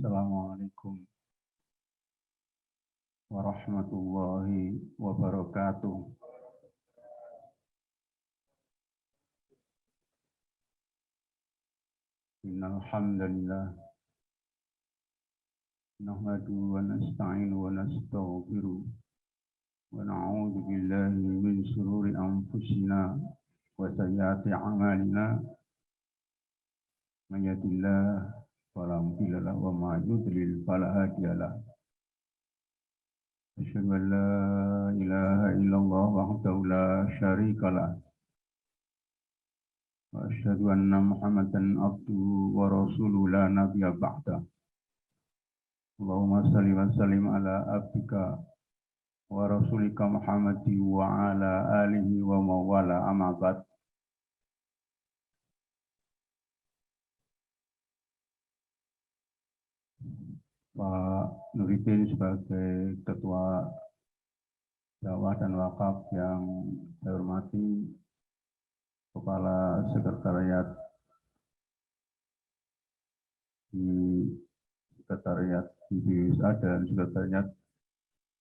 Assalamualaikum warahmatullahi wabarakatuh. Innal hamdalillah nahmaduhu wa nasta'inu wa nastaghfiruh wa na'udzu billahi min shururi anfusina wa sayyiati a'malina. May yahdihillahu fala mudilla lahu wa may yudlil fala hadiya lahu. Asyhadu an la ilaha illallah wahdahu la syarika lah. Wa asyhadu anna Muhammadan abduhu wa rasuluhu la nabiyya ba'da. Allahumma shalli wa sallim ala abdika wa rasulika Muhammadi wa ala alihi wa mawala amma ba'd. Pak Nuridin sebagai Ketua Dakwah dan Wakaf yang saya hormati, Kepala Sekretariat di Sekretariat BPWSA dan Sekretariat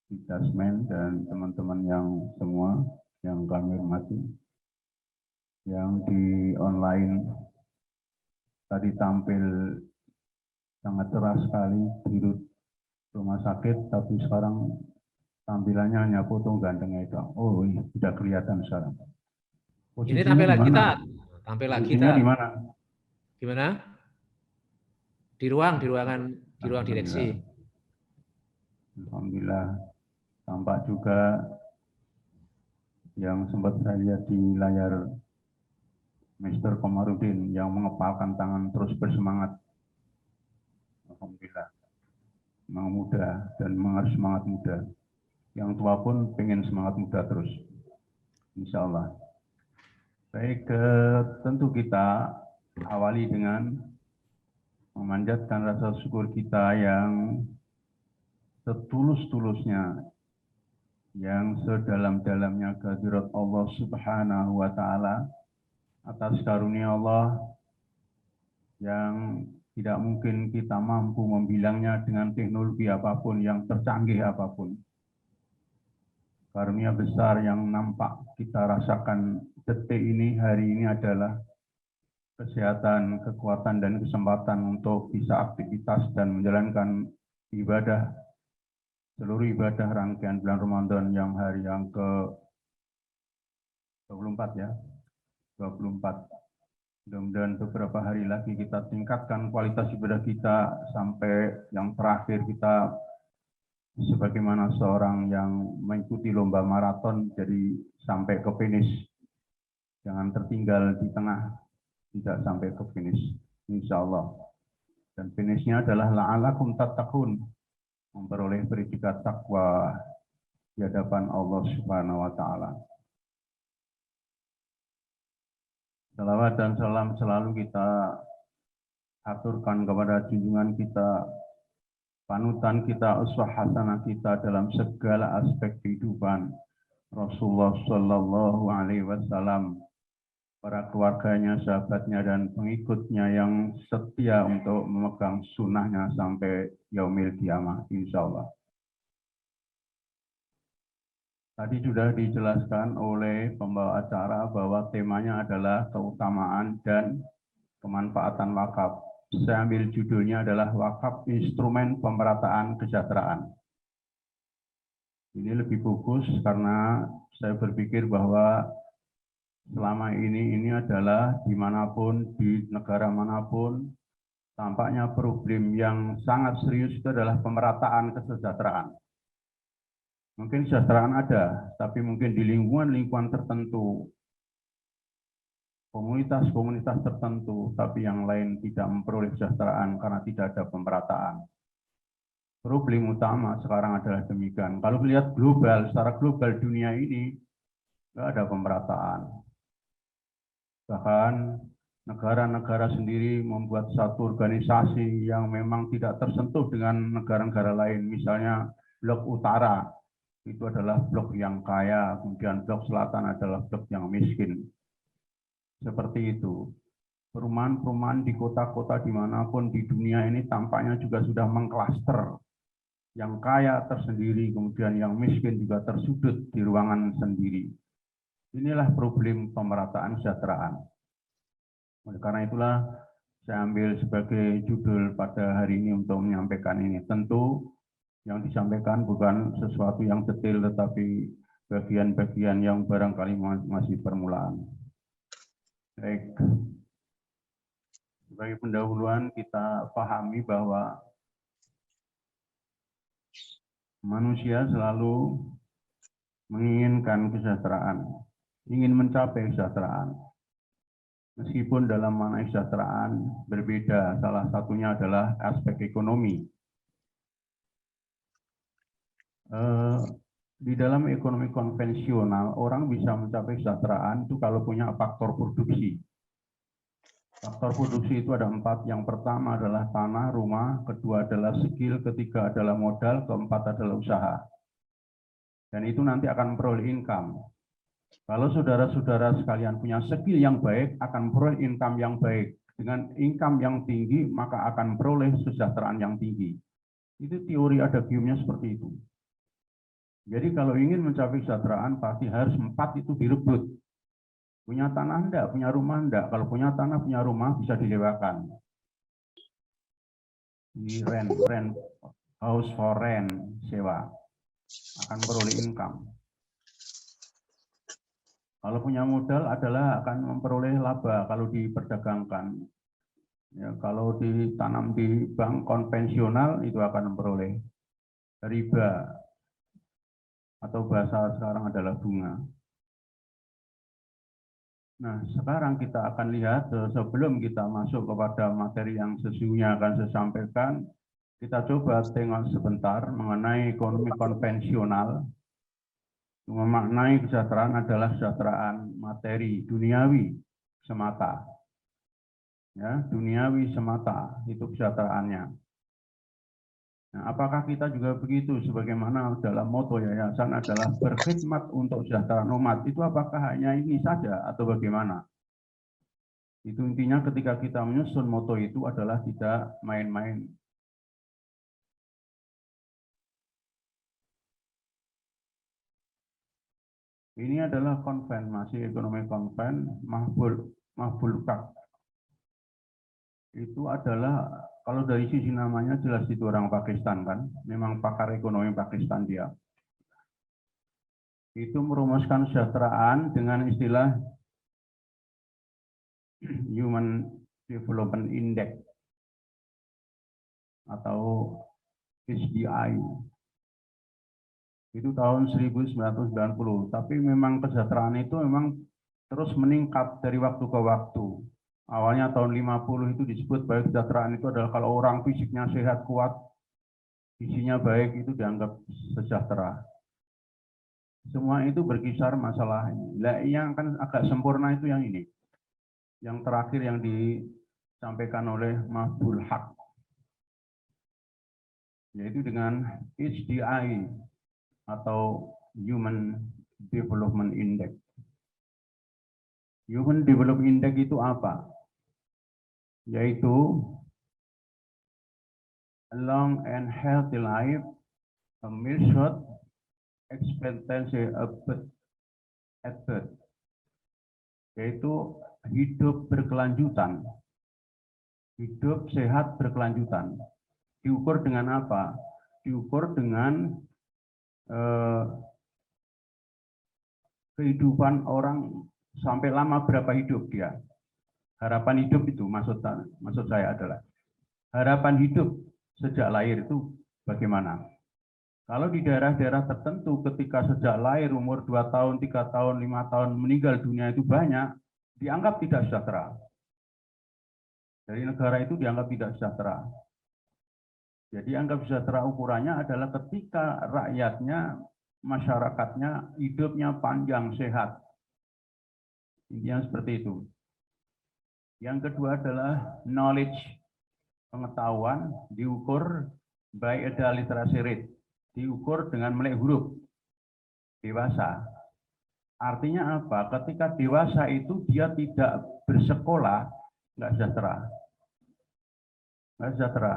di Dasmen dan teman-teman yang semua yang kami hormati, yang di online tadi tampil sangat cerah sekali di rumah sakit, tapi sekarang tampilannya hanya foto gantengnya itu. Oh, iya, sudah kelihatan sekarang. Ini tampil lagi, tampil lagi, di mana? Gimana? Di ruang direksi. Alhamdulillah, tampak juga yang sempat saya lihat di layar Mr. Komarudin yang mengepalkan tangan terus bersemangat. Alhamdulillah, memang muda dan harus semangat muda. Yang tua pun pengen semangat muda terus, insya Allah. Baik, tentu kita awali dengan memanjatkan rasa syukur kita yang setulus-tulusnya, yang sedalam-dalamnya kehadirat Allah Subhanahu wa Ta'ala atas karunia Allah yang tidak mungkin kita mampu membilangnya dengan teknologi apapun, yang tercanggih apapun. Karunia besar yang nampak kita rasakan detik ini, hari ini adalah kesehatan, kekuatan, dan kesempatan untuk bisa aktivitas dan menjalankan ibadah, seluruh ibadah rangkaian bulan Ramadan yang hari yang ke-24 ya, 24. Mudah-mudahan beberapa hari lagi kita tingkatkan kualitas ibadah kita sampai yang terakhir kita sebagaimana seorang yang mengikuti lomba maraton, jadi sampai ke finish. Jangan tertinggal di tengah, tidak sampai ke finish, insya Allah. Dan finishnya adalah la'alakum tattaqun, memperoleh predikat takwa di hadapan Allah Subhanahu wa Ta'ala. Salawat dan salam selalu kita aturkan kepada junjungan kita, panutan kita, uswah hasanah kita dalam segala aspek kehidupan, Rasulullah Shallallahu Alaihi Wasallam, para keluarganya, sahabatnya, dan pengikutnya yang setia untuk memegang sunnahnya sampai yaumil qiyamah, insya Allah. Tadi sudah dijelaskan oleh pembawa acara bahwa temanya adalah keutamaan dan kemanfaatan wakaf. Saya ambil judulnya adalah wakaf instrumen pemerataan kesejahteraan. Ini lebih fokus karena saya berpikir bahwa selama ini adalah dimanapun, di negara manapun, tampaknya problem yang sangat serius itu adalah pemerataan kesejahteraan. Mungkin kesejahteraan ada, tapi mungkin di lingkungan-lingkungan tertentu, komunitas-komunitas tertentu, tapi yang lain tidak memperoleh kesejahteraan karena tidak ada pemerataan. Problem utama sekarang adalah demikian. Kalau melihat global, secara global dunia ini, tidak ada pemerataan. Bahkan negara-negara sendiri membuat satu organisasi yang memang tidak tersentuh dengan negara-negara lain. Misalnya blok utara, itu adalah blok yang kaya, kemudian blok selatan adalah blok yang miskin. Seperti itu. perumahan-perumahan di kota-kota dimanapun di dunia ini tampaknya juga sudah mengklaster. Yang kaya tersendiri, kemudian yang miskin juga tersudut di ruangan sendiri. Inilah problem pemerataan kesejahteraan. Oleh karena itulah saya ambil sebagai judul pada hari ini untuk menyampaikan ini. Tentu yang disampaikan bukan sesuatu yang detail, tetapi bagian-bagian yang barangkali masih permulaan. Baik. Sebagai pendahuluan kita pahami bahwa manusia selalu menginginkan kesejahteraan, ingin mencapai kesejahteraan. Meskipun dalam makna kesejahteraan berbeda, salah satunya adalah aspek ekonomi. Di dalam ekonomi konvensional, orang bisa mencapai kesejahteraan itu kalau punya faktor produksi. Faktor produksi itu ada 4. Yang pertama adalah tanah, rumah, kedua adalah skill, ketiga adalah modal, keempat adalah usaha. Dan itu nanti akan memperoleh income. Kalau saudara-saudara sekalian punya skill yang baik, akan memperoleh income yang baik. Dengan income yang tinggi, maka akan memperoleh kesejahteraan yang tinggi. Itu teori adagiumnya seperti itu. Jadi kalau ingin mencapai kesejahteraan, pasti harus 4 itu direbut. Punya tanah enggak, punya rumah enggak. Kalau punya tanah, punya rumah bisa dilewakan. Di rent, house for rent, sewa. Akan memperoleh income. Kalau punya modal adalah akan memperoleh laba kalau diperdagangkan. Ya, kalau ditanam di bank konvensional itu akan memperoleh riba atau bahasa sekarang adalah bunga. Nah, sekarang kita akan lihat sebelum kita masuk kepada materi yang sesungguhnya akan saya sampaikan, kita coba tengok sebentar mengenai ekonomi konvensional. Memaknai kesejahteraan adalah kesejahteraan materi duniawi semata. Ya, duniawi semata itu kesejahteraannya. Nah, apakah kita juga begitu sebagaimana dalam moto yayasan adalah berkhidmat untuk kesejahteraan umat? Itu apakah hanya ini saja atau bagaimana? Itu intinya ketika kita menyusun moto itu adalah tidak main-main. Ini adalah konven, masih ekonomi konven, Mahbul Kak. Itu adalah, kalau dari sisi namanya jelas itu orang Pakistan kan, memang pakar ekonomi Pakistan dia. Itu merumuskan kesejahteraan dengan istilah Human Development Index atau HDI. Itu tahun 1990, tapi memang kesejahteraan itu memang terus meningkat dari waktu ke waktu. Awalnya tahun 50 itu disebut bahwa kesejahteraan itu adalah kalau orang fisiknya sehat, kuat, isinya baik, itu dianggap sejahtera. Semua itu berkisar masalah ini. Nah, yang kan agak sempurna itu yang ini. Yang terakhir yang disampaikan oleh Mahbul Haq. Yaitu dengan HDI atau Human Development Index. Human Development Index itu apa? Yaitu a long and healthy life, a measured expectancy of birth, yaitu hidup berkelanjutan, hidup sehat berkelanjutan. Diukur dengan apa? Diukur dengan kehidupan orang sampai lama berapa hidup dia. Harapan hidup itu maksud saya adalah harapan hidup sejak lahir itu bagaimana. Kalau di daerah-daerah tertentu ketika sejak lahir umur 2 tahun, 3 tahun, 5 tahun meninggal dunia itu banyak, dianggap tidak sejahtera. Dari negara itu dianggap tidak sejahtera. Jadi anggap sejahtera ukurannya adalah ketika rakyatnya, masyarakatnya hidupnya panjang, sehat. Intinya seperti itu. Yang kedua adalah knowledge, pengetahuan diukur by adult literacy rate, diukur dengan melek huruf dewasa. Artinya apa? Ketika dewasa itu dia tidak bersekolah, nggak sejahtera. Nggak sejahtera.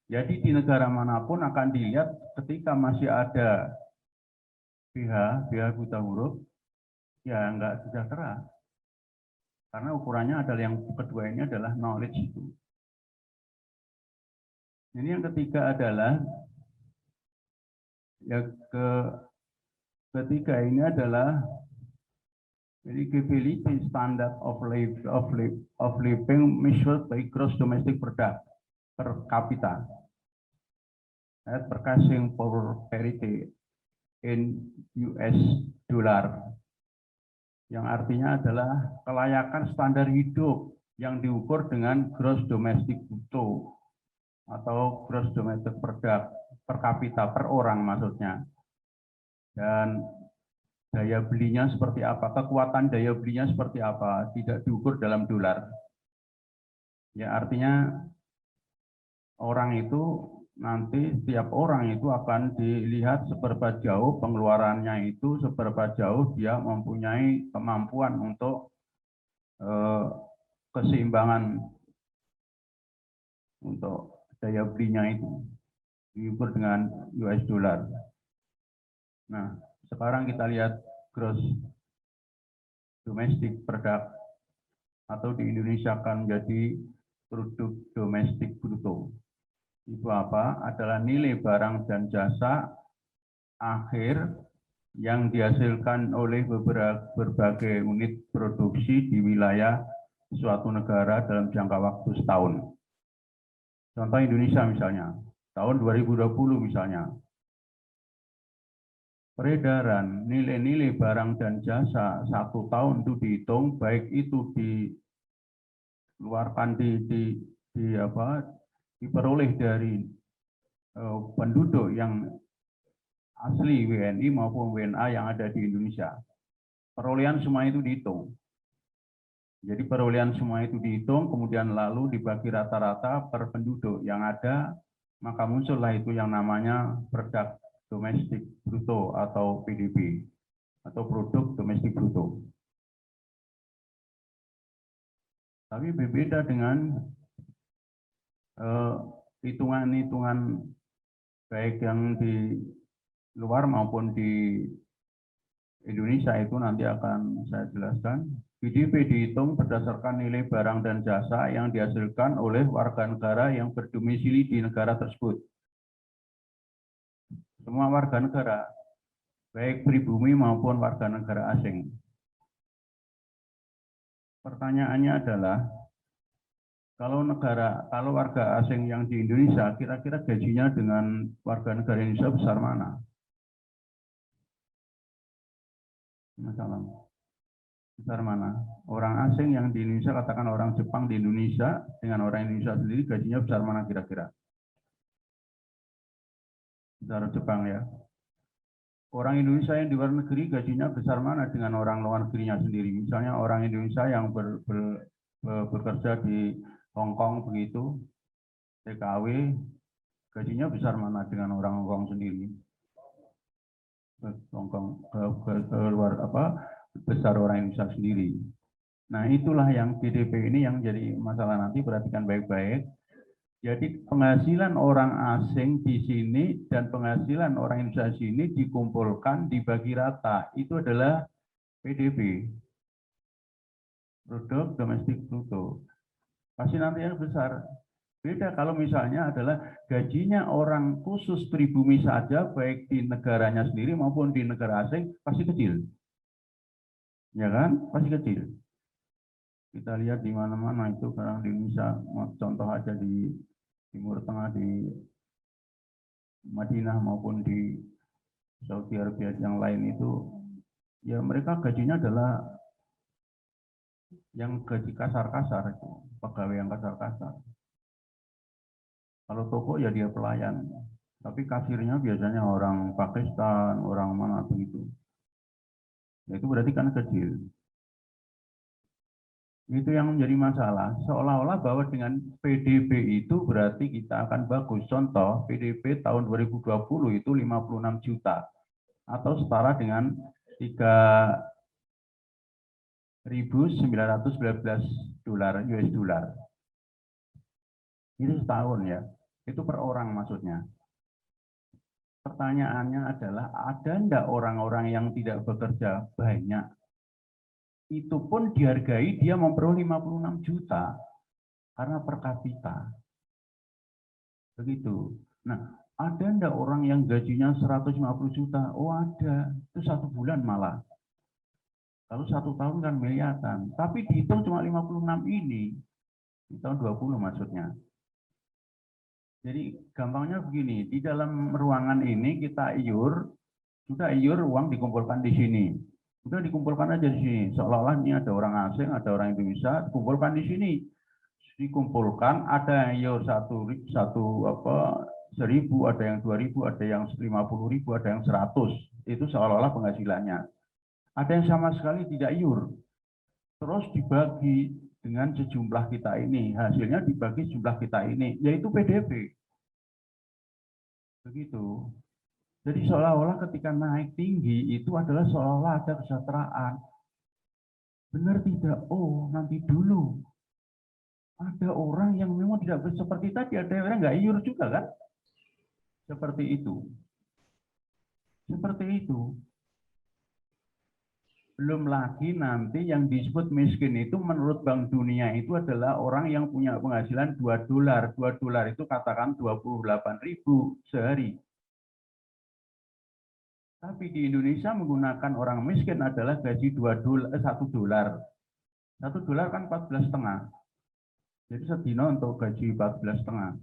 Jadi di negara manapun akan dilihat ketika masih ada BH buta huruf, ya nggak sejahtera. Karena ukurannya adalah yang kedua ini adalah knowledge itu. Ini yang ketiga adalah ya ketiga ini adalah eligibility standard of living measured by gross domestic product per kapita. Purchasing power parity in US dollar, yang artinya adalah kelayakan standar hidup yang diukur dengan gross domestic bruto atau gross domestic product per kapita per orang maksudnya. Dan daya belinya seperti apa, kekuatan daya belinya seperti apa, tidak diukur dalam dolar. Ya artinya orang itu nanti setiap orang itu akan dilihat seberapa jauh pengeluarannya itu, seberapa jauh dia mempunyai kemampuan untuk keseimbangan untuk daya belinya itu diukur dengan US dollar. Nah, sekarang kita lihat gross domestic product atau di Indonesia akan menjadi produk domestik bruto. Itu apa? Adalah nilai barang dan jasa akhir yang dihasilkan oleh berbagai unit produksi di wilayah suatu negara dalam jangka waktu setahun. Contoh Indonesia misalnya, tahun 2020 misalnya. Peredaran nilai-nilai barang dan jasa satu tahun itu dihitung, baik itu dikeluarkan diperoleh dari penduduk yang asli WNI maupun WNA yang ada di Indonesia. Perolehan semua itu dihitung. Jadi perolehan semua itu dihitung, kemudian lalu dibagi rata-rata per penduduk yang ada, maka muncullah itu yang namanya produk domestik bruto atau PDB atau produk domestik bruto. Tapi berbeda dengan hitungan-hitungan baik yang di luar maupun di Indonesia itu nanti akan saya jelaskan. PDB dihitung berdasarkan nilai barang dan jasa yang dihasilkan oleh warga negara yang berdomisili di negara tersebut. Semua warga negara, baik pribumi maupun warga negara asing. Pertanyaannya adalah, kalau warga asing yang di Indonesia, kira-kira gajinya dengan warga negara Indonesia besar mana? Masalah. Besar mana? Orang asing yang di Indonesia, katakan orang Jepang di Indonesia, dengan orang Indonesia sendiri gajinya besar mana kira-kira? Besar Jepang ya. Orang Indonesia yang di luar negeri gajinya besar mana dengan orang luar negerinya sendiri? Misalnya orang Indonesia yang bekerja di Hong Kong begitu, TKW, gajinya besar mana dengan orang Hong Kong sendiri? Hong Kong keluar besar orang Indonesia sendiri. Nah itulah yang PDB ini yang jadi masalah nanti, perhatikan baik-baik. Jadi penghasilan orang asing di sini dan penghasilan orang Indonesia di sini dikumpulkan, dibagi rata. Itu adalah PDB, produk domestik bruto. Pasti nanti yang besar. Beda kalau misalnya adalah gajinya orang khusus pribumi saja, baik di negaranya sendiri maupun di negara asing, pasti kecil. Ya kan? Pasti kecil. Kita lihat di mana-mana itu sekarang di Indonesia, contoh aja di Timur Tengah, di Madinah maupun di Saudi Arabia yang lain itu, ya mereka gajinya adalah yang gaji kasar-kasar itu, pegawai yang kasar-kasar. Kalau toko ya dia pelayan, tapi kasirnya biasanya orang Pakistan, orang mana begitu. Ya, itu berarti kan kecil. Itu yang menjadi masalah, seolah-olah bahwa dengan PDB itu berarti kita akan bagus. Contoh, PDB tahun 2020 itu 56 juta, atau setara dengan $1.919 US dollar. Itu setahun ya. Itu per orang maksudnya. Pertanyaannya adalah, ada enggak orang-orang yang tidak bekerja banyak? Itu pun dihargai dia memperoleh 56 juta karena per kapita. Begitu. Nah, ada enggak orang yang gajinya 150 juta? Oh ada, itu 1 bulan malah. Kalau 1 tahun kan miliaran. Tapi dihitung cuma 56 ini, di tahun 20 maksudnya. Jadi gampangnya begini, di dalam ruangan ini kita iur, sudah iur uang dikumpulkan di sini. Sudah dikumpulkan aja di sini. Seolah-olah ini ada orang asing, ada orang Indonesia, dikumpulkan di sini. Dikumpulkan, ada yang iur 1.000, ada yang 2.000, ada yang 50.000, ada yang 100. Itu seolah-olah penghasilannya. Ada yang sama sekali tidak iur. Terus dibagi dengan sejumlah kita ini. Hasilnya dibagi jumlah kita ini, yaitu PDB. Begitu. Jadi seolah-olah ketika naik tinggi itu adalah seolah-olah ada kesejahteraan. Benar tidak? Oh, nanti dulu. Ada orang yang memang tidak seperti tadi, ada orang nggak iur juga kan? Seperti itu. Seperti itu. Belum lagi nanti yang disebut miskin itu menurut Bank Dunia itu adalah orang yang punya penghasilan $2. $2 itu katakan 28.000 sehari. Tapi di Indonesia menggunakan orang miskin adalah gaji $1. $1 kan 14,5. Jadi sedina untuk gaji 14,5.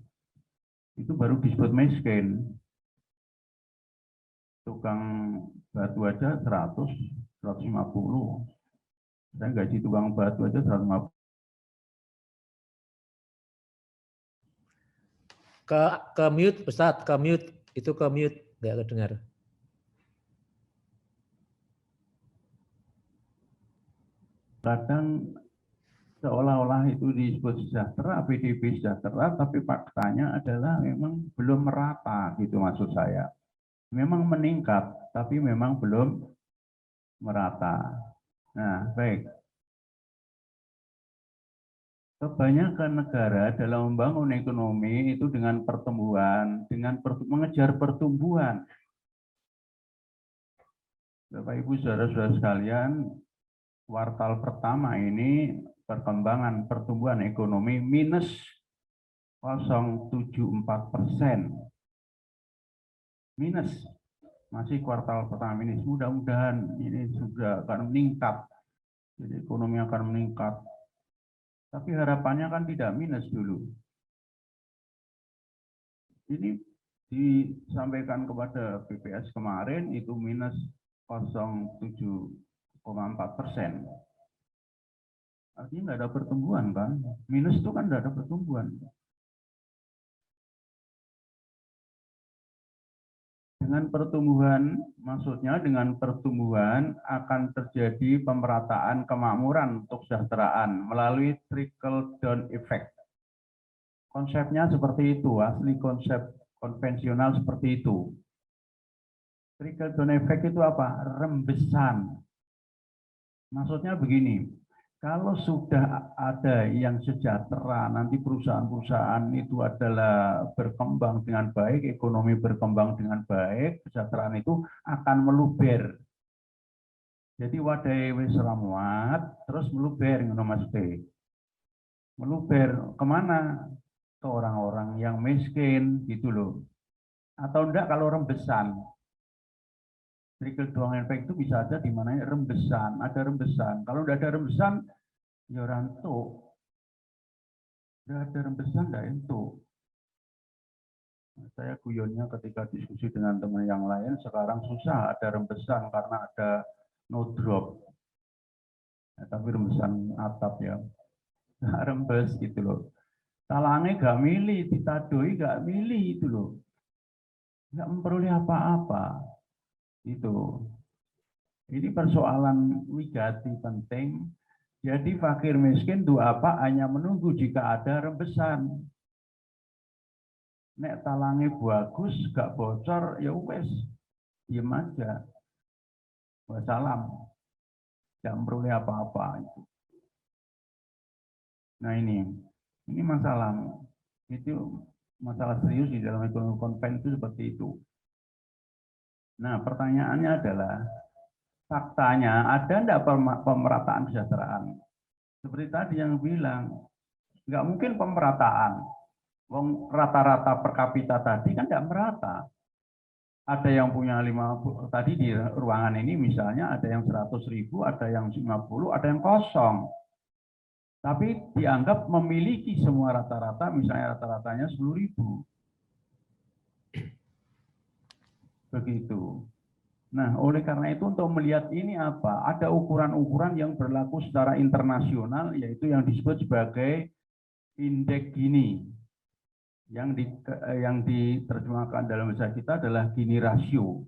Itu baru disebut miskin. Tukang batu aja 100, 150. Saya gaji tukang batu aja 150. Ke mute, Ustadz, ke mute. Itu ke mute, nggak kedengar. Kadang seolah-olah itu disebut sejahtera, PDB sejahtera, tapi faktanya adalah memang belum merata, gitu maksud saya. Memang meningkat, tapi memang belum merata. Nah, baik. Kebanyakan negara dalam membangun ekonomi itu dengan pertumbuhan, mengejar pertumbuhan. Bapak Ibu saudara-saudara sekalian, kuartal pertama ini perkembangan pertumbuhan ekonomi minus 0,74%. Minus, masih kuartal pertama minus. Mudah-mudahan ini sudah akan meningkat. Jadi ekonomi akan meningkat. Tapi harapannya kan tidak minus dulu. Ini disampaikan kepada BPS kemarin itu minus 0,7,4%. Artinya nggak ada pertumbuhan kan? Minus itu kan nggak ada pertumbuhan. Dengan pertumbuhan, maksudnya dengan pertumbuhan akan terjadi pemerataan kemakmuran untuk kesejahteraan melalui trickle down effect. Konsepnya seperti itu, asli konsep konvensional seperti itu. Trickle down effect itu apa? Rembesan. Maksudnya begini, kalau sudah ada yang sejahtera, nanti perusahaan-perusahaan itu adalah berkembang dengan baik, ekonomi berkembang dengan baik, kesejahteraan itu akan meluber. Jadi wadai wis ramuat, terus meluber, ngono maksudnya. Meluber kemana? Ke orang-orang yang miskin, gitu loh. Atau enggak kalau rembesan. Trickle down effect itu bisa ada di mana rembesan, ada rembesan. Kalau enggak ada rembesan, ya rantuk. Tidak ada rembesan, tidak entuk. Saya guyonnya ketika diskusi dengan teman yang lain, sekarang susah ada rembesan karena ada no drop. Ya, tapi rembesan atap ya. Nggak rembes gitu loh. Talangnya gak milih, ditadoi gak milih itu loh. Nggak memperoleh apa-apa. Itu. Ini persoalan wigati penting. Jadi fakir miskin itu apa? Hanya menunggu jika ada rembesan. Nek talangnya bagus, gak bocor, ya wes, diem aja. Wassalam. tidak memperoleh apa-apa. Nah ini masalah itu masalah serius di dalam ekonomi konven itu seperti itu. Nah pertanyaannya adalah faktanya ada enggak pemerataan kesejahteraan? Seperti tadi yang bilang, nggak mungkin pemerataan. Wong rata-rata per kapita tadi kan nggak merata. Ada yang punya 50, tadi di ruangan ini misalnya ada yang 100.000, ada yang 50, ada yang kosong. Tapi dianggap memiliki semua rata-rata, misalnya rata-ratanya 10.000. Begitu. Nah, oleh karena itu untuk melihat ini apa? Ada ukuran-ukuran yang berlaku secara internasional, yaitu yang disebut sebagai indeks Gini. Yang diterjemahkan dalam bahasa kita adalah Gini rasio.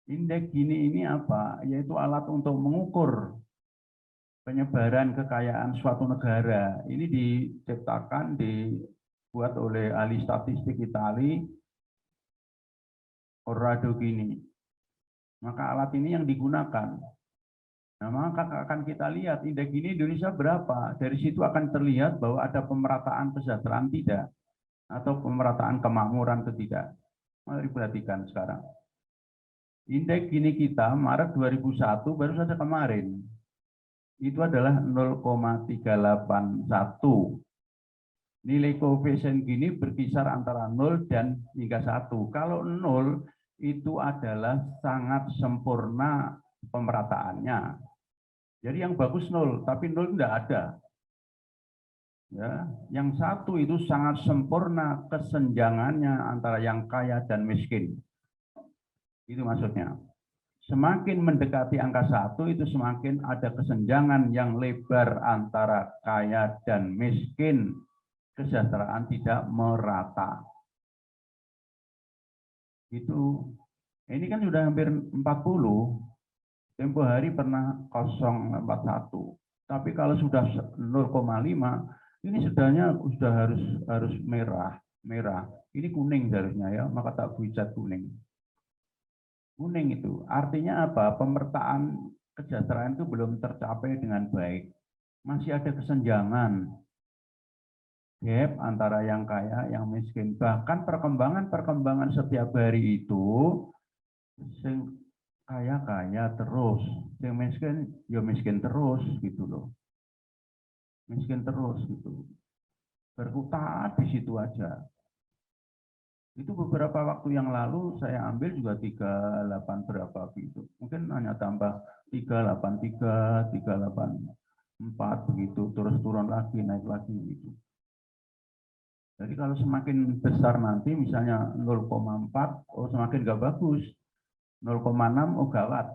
Indeks Gini ini apa? Yaitu alat untuk mengukur penyebaran kekayaan suatu negara. Ini diciptakan, dibuat oleh ahli statistik Itali, Corrado Gini. Maka alat ini yang digunakan. Nah, maka akan kita lihat indeks Gini Indonesia berapa. Dari situ akan terlihat bahwa ada pemerataan kesejahteraan tidak, atau pemerataan kemakmuran tidak. Mari perhatikan sekarang. Indeks Gini kita Maret 2001 baru saja kemarin. Itu adalah 0,381. Nilai koefisien Gini berkisar antara 0 dan hingga 1. Kalau 0 itu adalah sangat sempurna pemerataannya. Jadi yang bagus 0, tapi 0 tidak ada. Ya, yang 1 itu sangat sempurna kesenjangannya antara yang kaya dan miskin. Itu maksudnya. Semakin mendekati angka 1 itu semakin ada kesenjangan yang lebar antara kaya dan miskin. Kesejahteraan tidak merata. Ini kan sudah hampir 40. Tempo hari pernah 041. Tapi kalau sudah 0,5, ini sudah harus merah. Ini kuning seharusnya ya, maka tak bucat kuning. Kuning itu artinya apa? Pemerataan kesejahteraan itu belum tercapai dengan baik. Masih ada kesenjangan gap antara yang kaya, yang miskin. Bahkan perkembangan setiap hari itu kaya terus, yang miskin ya miskin terus gitu loh, miskin terus gitu, berkutat di situ aja. Itu beberapa waktu yang lalu saya ambil juga 38 berapa gitu, mungkin hanya tambah 383, 384 begitu, terus turun lagi, naik lagi gitu. Jadi kalau semakin besar nanti misalnya 0,4, oh semakin nggak bagus, 0,6 oh gawat.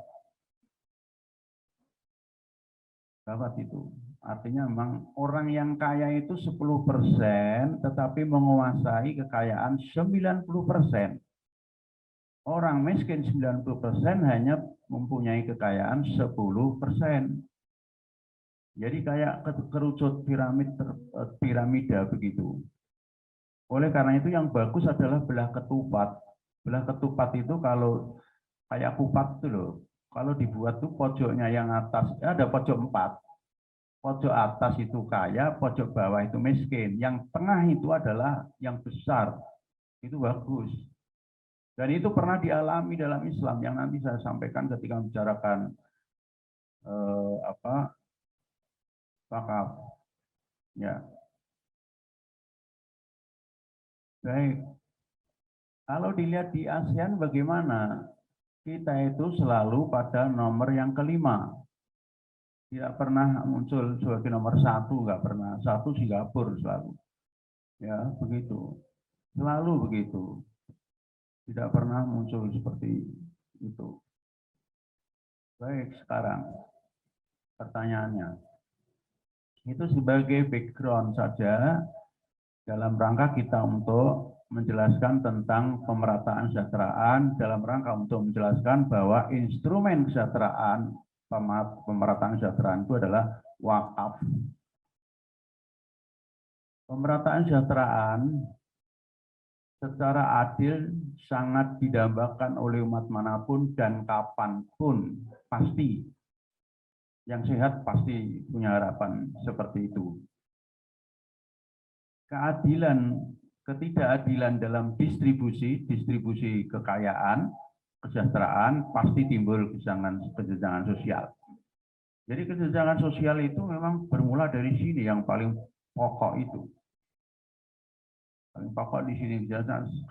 Gawat itu. Artinya memang orang yang kaya itu 10%, tetapi menguasai kekayaan 90%. Orang miskin 90% hanya mempunyai kekayaan 10%. Jadi kayak kerucut piramida begitu. Oleh karena itu yang bagus adalah belah ketupat. Belah ketupat itu kalau kayak kupat itu loh. Kalau dibuat tuh pojoknya yang atas, ada pojok 4. Pojok atas itu kaya, pojok bawah itu miskin. Yang tengah itu adalah yang besar. Itu bagus. Dan itu pernah dialami dalam Islam yang nanti saya sampaikan ketika membicarakan wakaf. Ya. Baik. Kalau dilihat di ASEAN bagaimana? Kita itu selalu pada nomor yang kelima. Tidak pernah muncul sebagai nomor 1, nggak pernah. 1 Singapura selalu. Ya, begitu. Selalu begitu. Tidak pernah muncul seperti itu. Baik, sekarang pertanyaannya. Itu sebagai background saja dalam rangka kita untuk menjelaskan tentang pemerataan kesejahteraan, dalam rangka untuk menjelaskan bahwa instrumen kesejahteraan, pemerataan kesejahteraan itu adalah wakaf. Pemerataan kesejahteraan secara adil sangat didambakan oleh umat manapun dan kapanpun. Pasti. Yang sehat pasti punya harapan seperti itu. Keadilan, ketidakadilan dalam distribusi kekayaan, kesejahteraan, pasti timbul kesenjangan sosial. Jadi kesenjangan sosial itu memang bermula dari sini, yang paling pokok itu. Paling pokok di sini,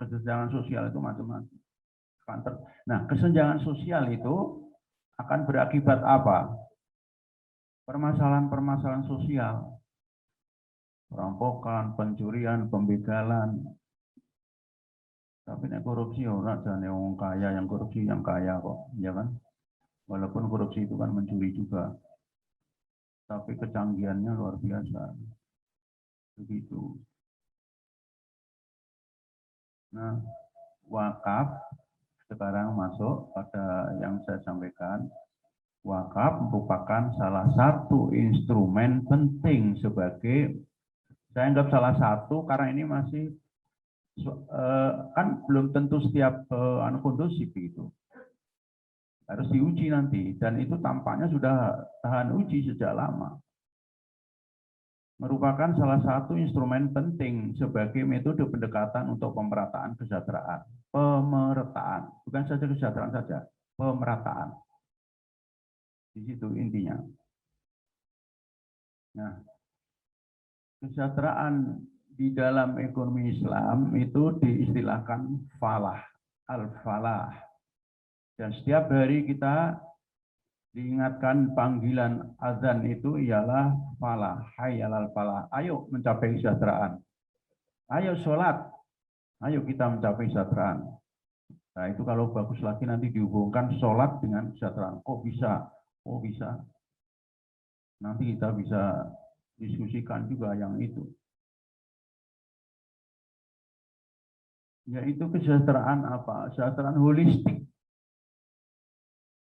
kesenjangan sosial itu macam-macam. Nah, kesenjangan sosial itu akan berakibat apa? Permasalahan-permasalahan sosial, perampokan, pencurian, pembegalan. Tapi nek korupsi ora jane wong kaya yang korupsi yang kaya kok, ya kan? Walaupun korupsi itu kan mencuri juga. Tapi kecanggihannya luar biasa. Begitu. Nah, wakaf sekarang masuk pada yang saya sampaikan. Wakaf merupakan salah satu instrumen penting sebagai, saya anggap salah satu karena ini masih kan belum tentu setiap kondusif itu. Harus diuji nanti, dan itu tampaknya sudah tahan uji sejak lama. Merupakan salah satu instrumen penting sebagai metode pendekatan untuk pemerataan kesejahteraan. Pemerataan, bukan saja kesejahteraan saja, pemerataan. Di situ intinya. Nah, kesejahteraan di dalam ekonomi Islam itu diistilahkan falah, al-falah. Dan setiap hari kita diingatkan panggilan azan itu ialah falah, hayyalal falah. Ayo mencapai kesejahteraan. Ayo sholat. Ayo kita mencapai kesejahteraan. Nah itu kalau bagus lagi nanti dihubungkan sholat dengan kesejahteraan. Kok bisa? Oh bisa. Nanti kita bisa diskusikan juga yang itu. Yaitu kesejahteraan apa? Kesejahteraan holistik.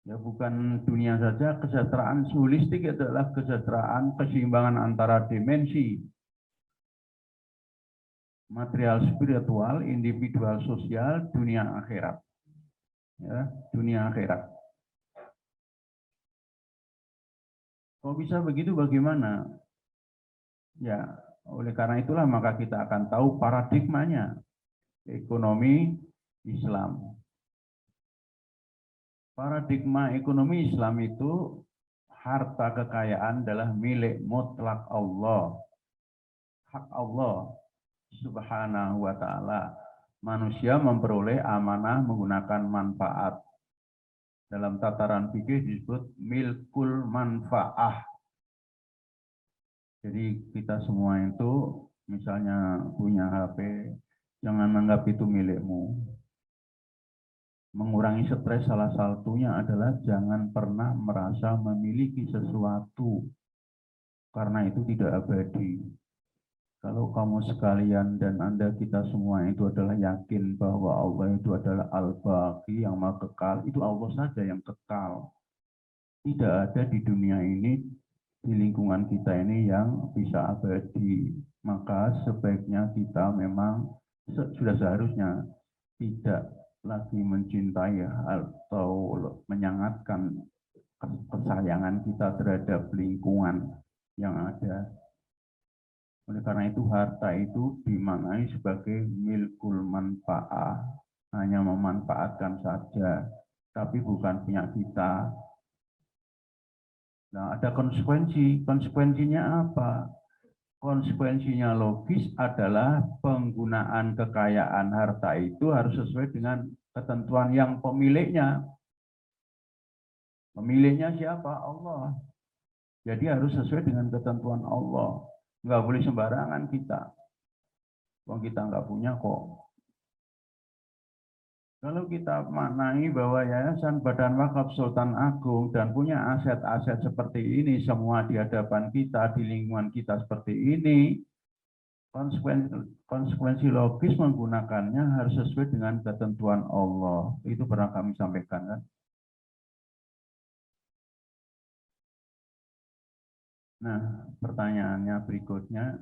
Ya bukan dunia saja, kesejahteraan holistik adalah kesejahteraan keseimbangan antara dimensi material spiritual, individual sosial, dunia akhirat. Ya, dunia akhirat. Kok bisa begitu bagaimana? Ya, oleh karena itulah maka kita akan tahu paradigmanya ekonomi Islam. Paradigma ekonomi Islam itu harta kekayaan adalah milik mutlak Allah. Hak Allah Subhanahu wa ta'ala. Manusia memperoleh amanah menggunakan manfaat. Dalam tataran fikih disebut milkul manfaah. Jadi kita semua itu misalnya punya HP, jangan anggap itu milikmu. Mengurangi stres salah satunya adalah jangan pernah merasa memiliki sesuatu. Karena itu tidak abadi. Kalau kamu sekalian dan Anda kita semua itu adalah yakin bahwa Allah itu adalah Al-Baqi yang maha kekal, itu Allah saja yang kekal. Tidak ada di dunia ini, di lingkungan kita ini yang bisa abadi. Maka sebaiknya kita memang sudah seharusnya tidak lagi mencintai atau menyangatkan kesayangan kita terhadap lingkungan yang ada. Oleh karena itu harta itu dimaknai sebagai milkul manfaah, hanya memanfaatkan saja, tapi bukan punya kita. Nah, ada konsekuensi. Konsekuensinya apa? Konsekuensinya logis adalah penggunaan kekayaan harta itu harus sesuai dengan ketentuan yang pemiliknya. Pemiliknya siapa? Allah. Jadi harus sesuai dengan ketentuan Allah. Nggak boleh sembarangan kita. Wong kita nggak punya kok. Kalau kita maknai bahwa Yayasan Badan Wakaf Sultan Agung dan punya aset-aset seperti ini semua di hadapan kita, di lingkungan kita seperti ini, konsekuensi logis menggunakannya harus sesuai dengan ketentuan Allah. Itu pernah kami sampaikan kan. Nah, pertanyaannya berikutnya,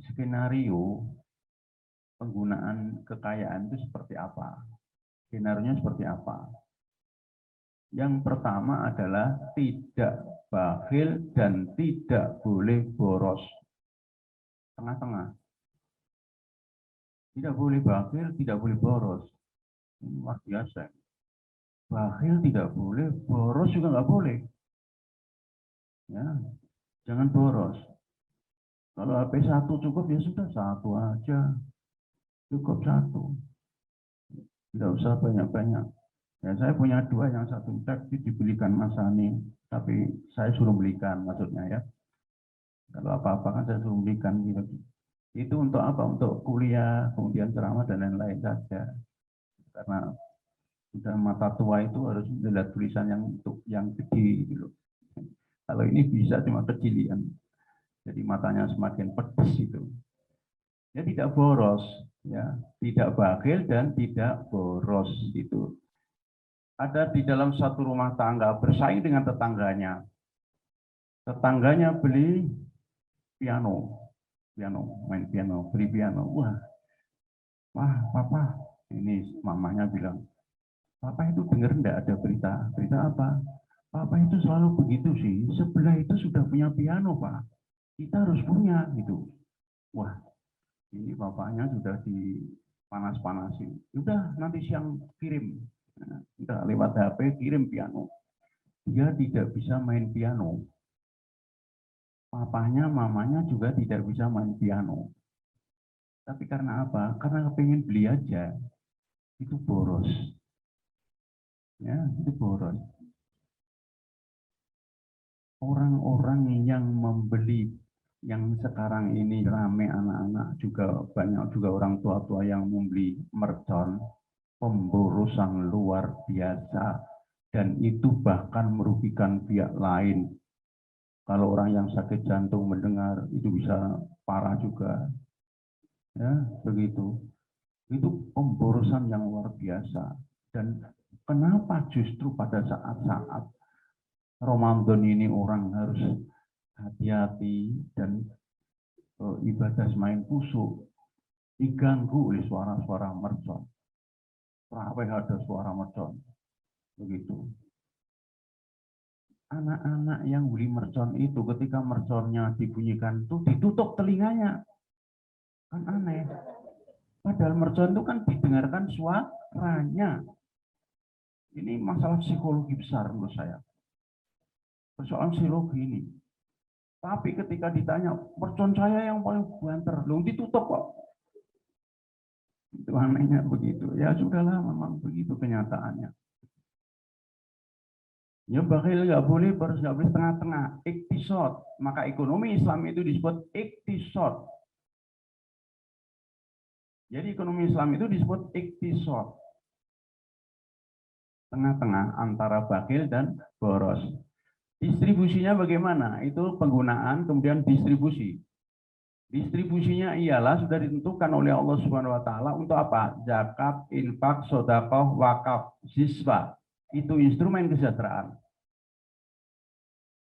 skenario penggunaan kekayaan itu seperti apa, skenario-nya seperti apa. Yang pertama adalah tidak bakhil dan tidak boleh boros. Tengah-tengah. Tidak boleh bakhil, tidak boleh boros. Ini luar biasa. Bakhil tidak boleh, boros juga nggak boleh. Ya, jangan boros. Kalau HP 1 cukup ya sudah 1 aja. Cukup 1. Tidak usah banyak-banyak. Ya, saya punya 2, yang 1 cek dibelikan Mas Ani, tapi saya suruh belikan maksudnya ya. Kalau apa-apa kan saya suruh belikan gitu. Itu untuk apa? Untuk kuliah, kemudian ceramah dan lain-lain saja. Karena sudah mata tua itu harus melihat tulisan yang untuk yang gede gitu. Kalau ini bisa cuma kecilian. Jadi matanya semakin pedes itu. Ya tidak boros, ya, tidak bakhil dan tidak boros itu. Ada di dalam satu rumah tangga bersaing dengan tetangganya. Tetangganya beli piano, main piano, beli piano. Wah, papa, ini mamanya bilang, papa itu dengar enggak ada berita apa? Papa itu selalu begitu sih, sebelah itu sudah punya piano, Pak. Kita harus punya, gitu. Wah, ini bapaknya sudah dipanas-panasin. Udah, nanti siang kirim. Nah, udah lewat HP kirim piano. Dia tidak bisa main piano. Papanya, mamanya juga tidak bisa main piano. Tapi karena apa? Karena pengen beli aja. Itu boros. Ya, itu boros. Orang-orang yang membeli, yang sekarang ini rame anak-anak juga banyak juga orang tua-tua yang membeli mercon, pemborosan luar biasa, dan itu bahkan merugikan pihak lain. Kalau orang yang sakit jantung mendengar itu bisa parah juga, ya begitu. Itu pemborosan yang luar biasa. Dan kenapa justru pada saat-saat Ramadan ini orang harus hati-hati dan ibadah semain kusuk diganggu oleh suara-suara mercon. Terawih ada suara mercon, begitu. Anak-anak yang beli mercon itu ketika merconnya dibunyikan itu ditutup telinganya, kan aneh. Padahal mercon itu kan didengarkan suaranya. Ini masalah psikologi besar menurut saya. Persoalan psikologi ini. Tapi ketika ditanya, mercon saya yang paling banter, belum ditutup kok. Itu anehnya begitu. Ya sudahlah, memang begitu kenyataannya. Ya bakhil nggak boleh, boros nggak boleh, tengah-tengah. Iktisad. Maka ekonomi Islam itu disebut iktisad. Jadi ekonomi Islam itu disebut iktisad. Tengah-tengah antara bakhil dan boros. Distribusinya bagaimana? Itu penggunaan kemudian distribusi. Distribusinya ialah sudah ditentukan oleh Allah Subhanahu wa taala untuk apa? Zakat, infak, sedekah, wakaf, siswa. Itu instrumen kesejahteraan.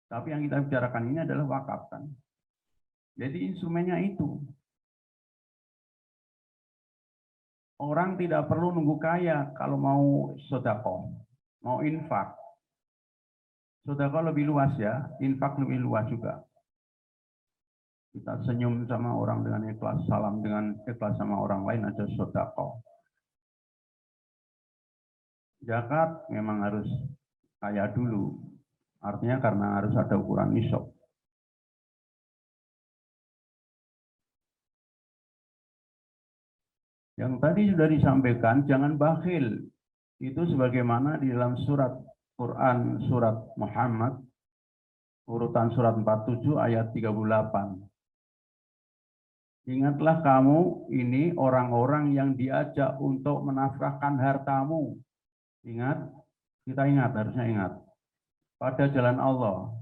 Tapi yang kita bicarakan ini adalah wakaf kan. Jadi instrumennya itu. Orang tidak perlu nunggu kaya kalau mau sedekah, mau infak. Sedekah lebih luas ya, infak lebih luas juga. Kita senyum sama orang dengan ikhlas, salam dengan ikhlas sama orang lain aja sedekah. Zakat memang harus kaya dulu. Artinya karena harus ada ukuran nisab. Yang tadi sudah disampaikan, jangan bakhil. Itu sebagaimana di dalam surat Quran, surat Muhammad, urutan surat 47 ayat 38. Ingatlah kamu ini orang-orang yang diajak untuk menafkahkan hartamu. Ingat, kita ingat, harusnya ingat. Pada jalan Allah.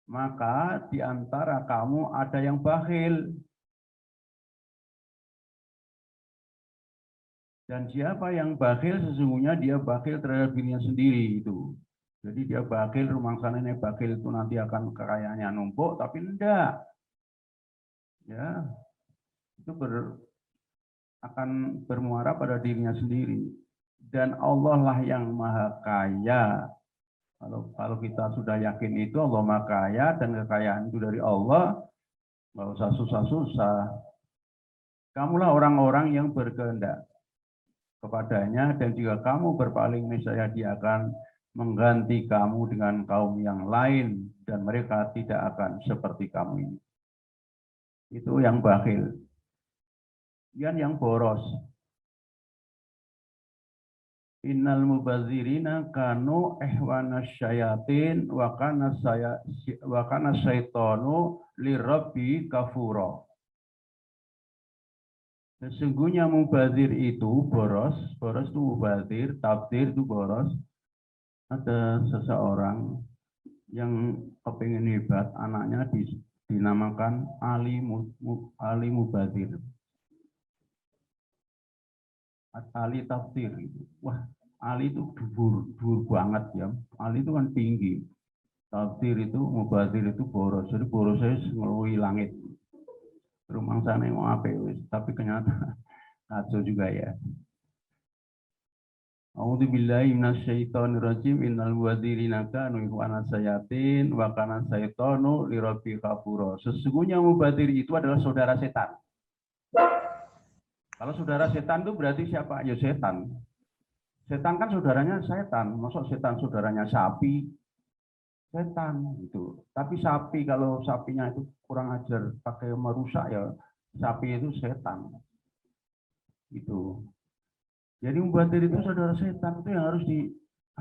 Maka di antara kamu ada yang bakhil. Dan siapa yang bakhil sesungguhnya dia bakhil terhadap dirinya sendiri itu. Jadi dia bakhil, rumah sana ini bakhil itu nanti akan kekayaannya numpuk, tapi enggak. Ya, itu akan bermuara pada dirinya sendiri. Dan Allah lah yang maha kaya. Kalau kita sudah yakin itu Allah maha kaya dan kekayaan itu dari Allah, nggak usah susah-susah. Kamulah orang-orang yang berkehendak kepadanya, dan jika kamu berpaling, niscaya Dia akan mengganti kamu dengan kaum yang lain, dan mereka tidak akan seperti kamu ini. Itu yang bakhil. Yang boros. Innal mubazirina kanu ihwana syayatin wa kana syaitanu lirabbi kafura. Sesungguhnya mubazir itu boros itu mubazir, tafsir itu boros. Ada seseorang yang kepingin hebat, anaknya dinamakan Ali Mubazir. Ali tafsir itu. Wah, Ali itu dur banget ya. Ali itu kan tinggi. Tafsir itu, Mubazir itu boros. Jadi borosnya ngeluhi langit. Rumah sana mau apa wis, tapi ternyata kacau juga ya. A'udzubillahi minasyaitonirrajim. Innal mubazzirina kanu ikhwana syayatin wa kana syaitanu lirabbi kafura. Sesungguhnya mubazir itu adalah saudara setan. Kalau saudara setan itu berarti siapa? Ya setan. Setan kan saudaranya setan. Maksud setan saudaranya sapi? Setan itu. Tapi sapi, kalau sapinya itu kurang ajar pakai merusak, ya sapi itu setan. Itu. Jadi mubazir itu saudara setan, itu yang harus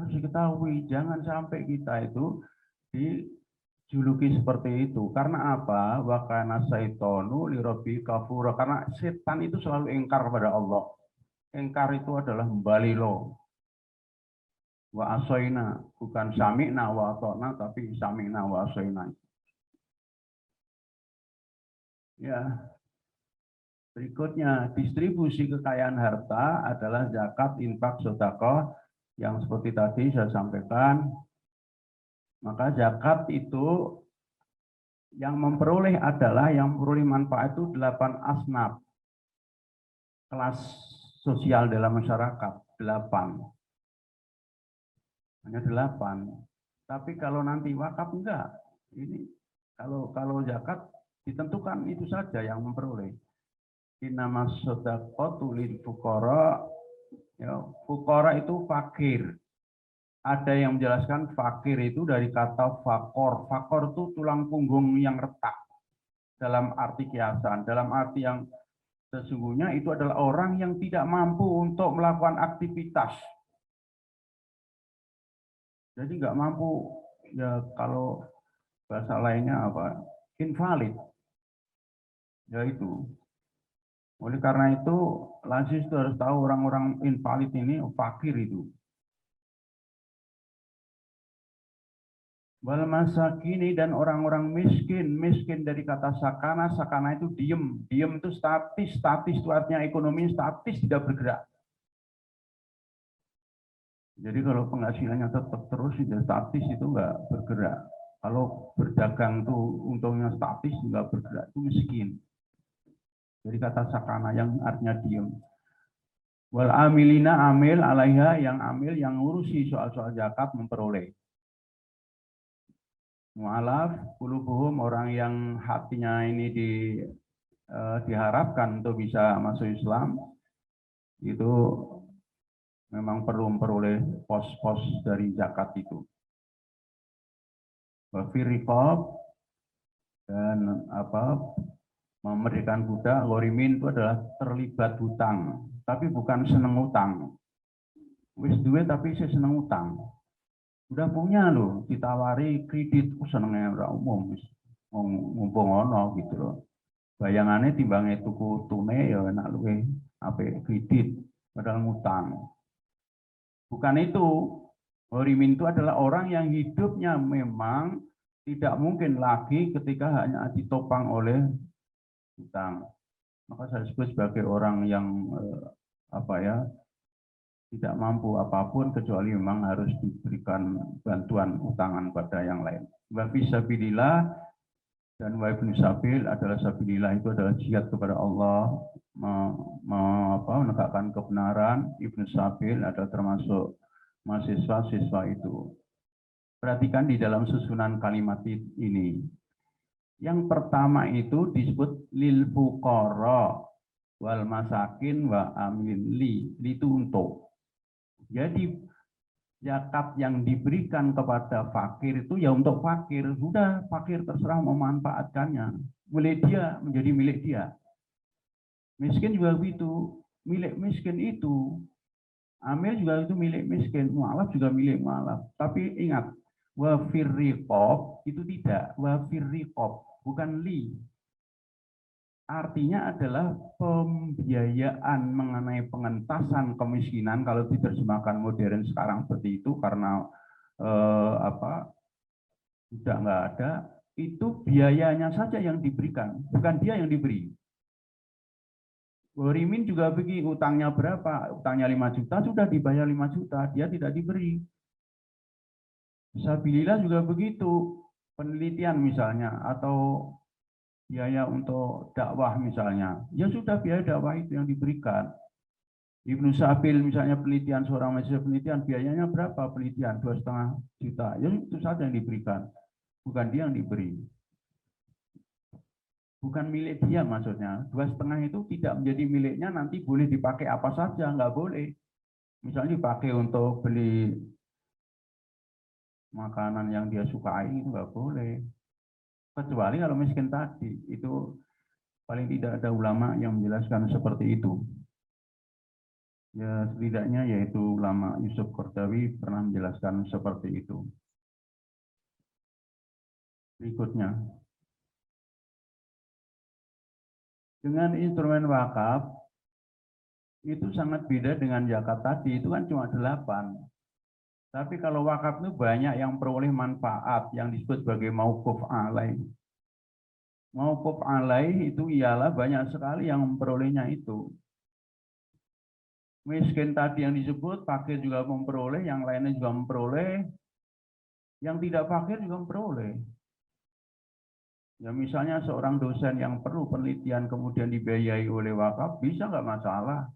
diketahui. Jangan sampai kita itu dijuluki seperti itu. Karena apa? Wa kana syaitanu lirabbi kafura. Karena setan itu selalu ingkar kepada Allah. Ingkar itu adalah balilo. Wa asoina, bukan sami'na wa atona, tapi sami'na wa asoina. Ya. Berikutnya, distribusi kekayaan harta adalah zakat, infak, sedekah yang seperti tadi saya sampaikan. Maka zakat itu yang memperoleh manfaat itu 8 asnaf. Kelas sosial dalam masyarakat 8. Hanya 8. Tapi kalau nanti wakaf enggak. Ini kalau zakat ditentukan itu saja yang memperoleh. Innamas shadaqatu lil fuqara. Ya, fuqara itu fakir. Ada yang menjelaskan fakir itu dari kata fakor. Fakor itu tulang punggung yang retak. Dalam arti kiasan, dalam arti yang sesungguhnya itu adalah orang yang tidak mampu untuk melakukan aktivitas. Jadi nggak mampu, ya kalau bahasa lainnya apa? Invalid. Ya itu. Oleh karena itu, lazis itu harus tahu orang-orang invalid ini fakir itu. Wal masakini, dan orang-orang miskin. Miskin dari kata sakana. Sakana itu diem. Diem itu statis. Statis itu artinya ekonomi statis, tidak bergerak. Jadi kalau penghasilannya tetap terus, itu statis, itu nggak bergerak. Kalau berdagang tuh untungnya statis, nggak bergerak, itu miskin. Jadi kata sakana yang artinya diem. Wal amilina, amil alaiha, yang amil, yang ngurusi soal-soal zakat memperoleh. Mu'alaf qulubuhum, orang yang hatinya ini diharapkan untuk bisa masuk Islam, itu memang perlu memperoleh pos-pos dari zakat itu. Wafiriqab, dan memerdekakan budak. Ghorimin itu adalah terlibat hutang, tapi bukan seneng hutang. Wis duwe tapi saya seneng hutang. Udah punya loh, ditawari kredit, senengnya ora umum, mumpung ono gitu loh. Bayangannya timbangnya tuku tunai ya enak luwe apik kredit padahal ngutang. Bukan itu. Ghorimin itu adalah orang yang hidupnya memang tidak mungkin lagi ketika hanya ditopang oleh hutang. Maka saya sebut sebagai orang yang tidak mampu apapun kecuali memang harus diberikan bantuan utangan pada yang lain. Wa fi sabilillah, dan wa ibnu sabil adalah sabilillah itu adalah jihad kepada Allah, kebenaran, Ibnu Sabil ada termasuk mahasiswa-siswa itu. Perhatikan di dalam susunan kalimat ini. Yang pertama itu disebut lil fuqara wal masakin wa amilin li itu untuk. Jadi zakat yang diberikan kepada fakir itu ya untuk fakir. Sudah fakir terserah memanfaatkannya. Milik dia menjadi milik dia. Miskin juga begitu. Milik miskin itu. Amil juga itu milik miskin. Mu'alaf juga milik mu'alaf. Tapi ingat, wa firriqob itu tidak. Wa firriqob bukan li. Artinya adalah pembiayaan mengenai pengentasan kemiskinan kalau diterjemahkan modern sekarang seperti itu karena sudah nggak ada, itu biayanya saja yang diberikan, bukan dia yang diberi. Borimin juga begini, utangnya berapa? Utangnya 5 juta, sudah dibayar 5 juta, dia tidak diberi. Sabilillah juga begitu, penelitian misalnya, atau biaya untuk dakwah misalnya, ya sudah biaya dakwah itu yang diberikan. Ibnu Sabil misalnya penelitian, seorang mahasiswa penelitian, biayanya berapa penelitian? 2,5 juta, ya itu saja yang diberikan, bukan dia yang diberi. Bukan milik dia maksudnya. 2,5 itu tidak menjadi miliknya, nanti boleh dipakai apa saja, nggak boleh. Misalnya dipakai untuk beli makanan yang dia sukai, itu nggak boleh. Kecuali kalau miskin tadi, itu paling tidak ada ulama yang menjelaskan seperti itu. Ya setidaknya yaitu ulama Yusuf Qardawi pernah menjelaskan seperti itu. Berikutnya. Dengan instrumen wakaf, itu sangat beda dengan zakat tadi, itu kan cuma 8. Tapi kalau wakaf itu banyak yang peroleh manfaat, yang disebut sebagai mauquf alaih. Mauquf alaih itu ialah banyak sekali yang memperolehnya itu. Miskin tadi yang disebut, fakir juga memperoleh, yang lainnya juga memperoleh, yang tidak fakir juga memperoleh. Ya misalnya seorang dosen yang perlu penelitian kemudian dibiayai oleh wakaf, bisa nggak masalah.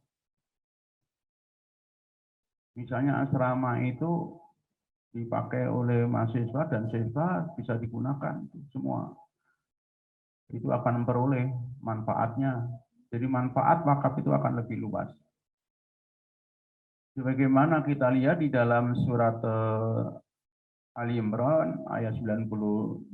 Misalnya asrama itu dipakai oleh mahasiswa dan siswa bisa digunakan semua. Itu akan memperoleh manfaatnya. Jadi manfaat wakaf itu akan lebih luas. Sebagaimana kita lihat di dalam surat Ali Imran ayat 92,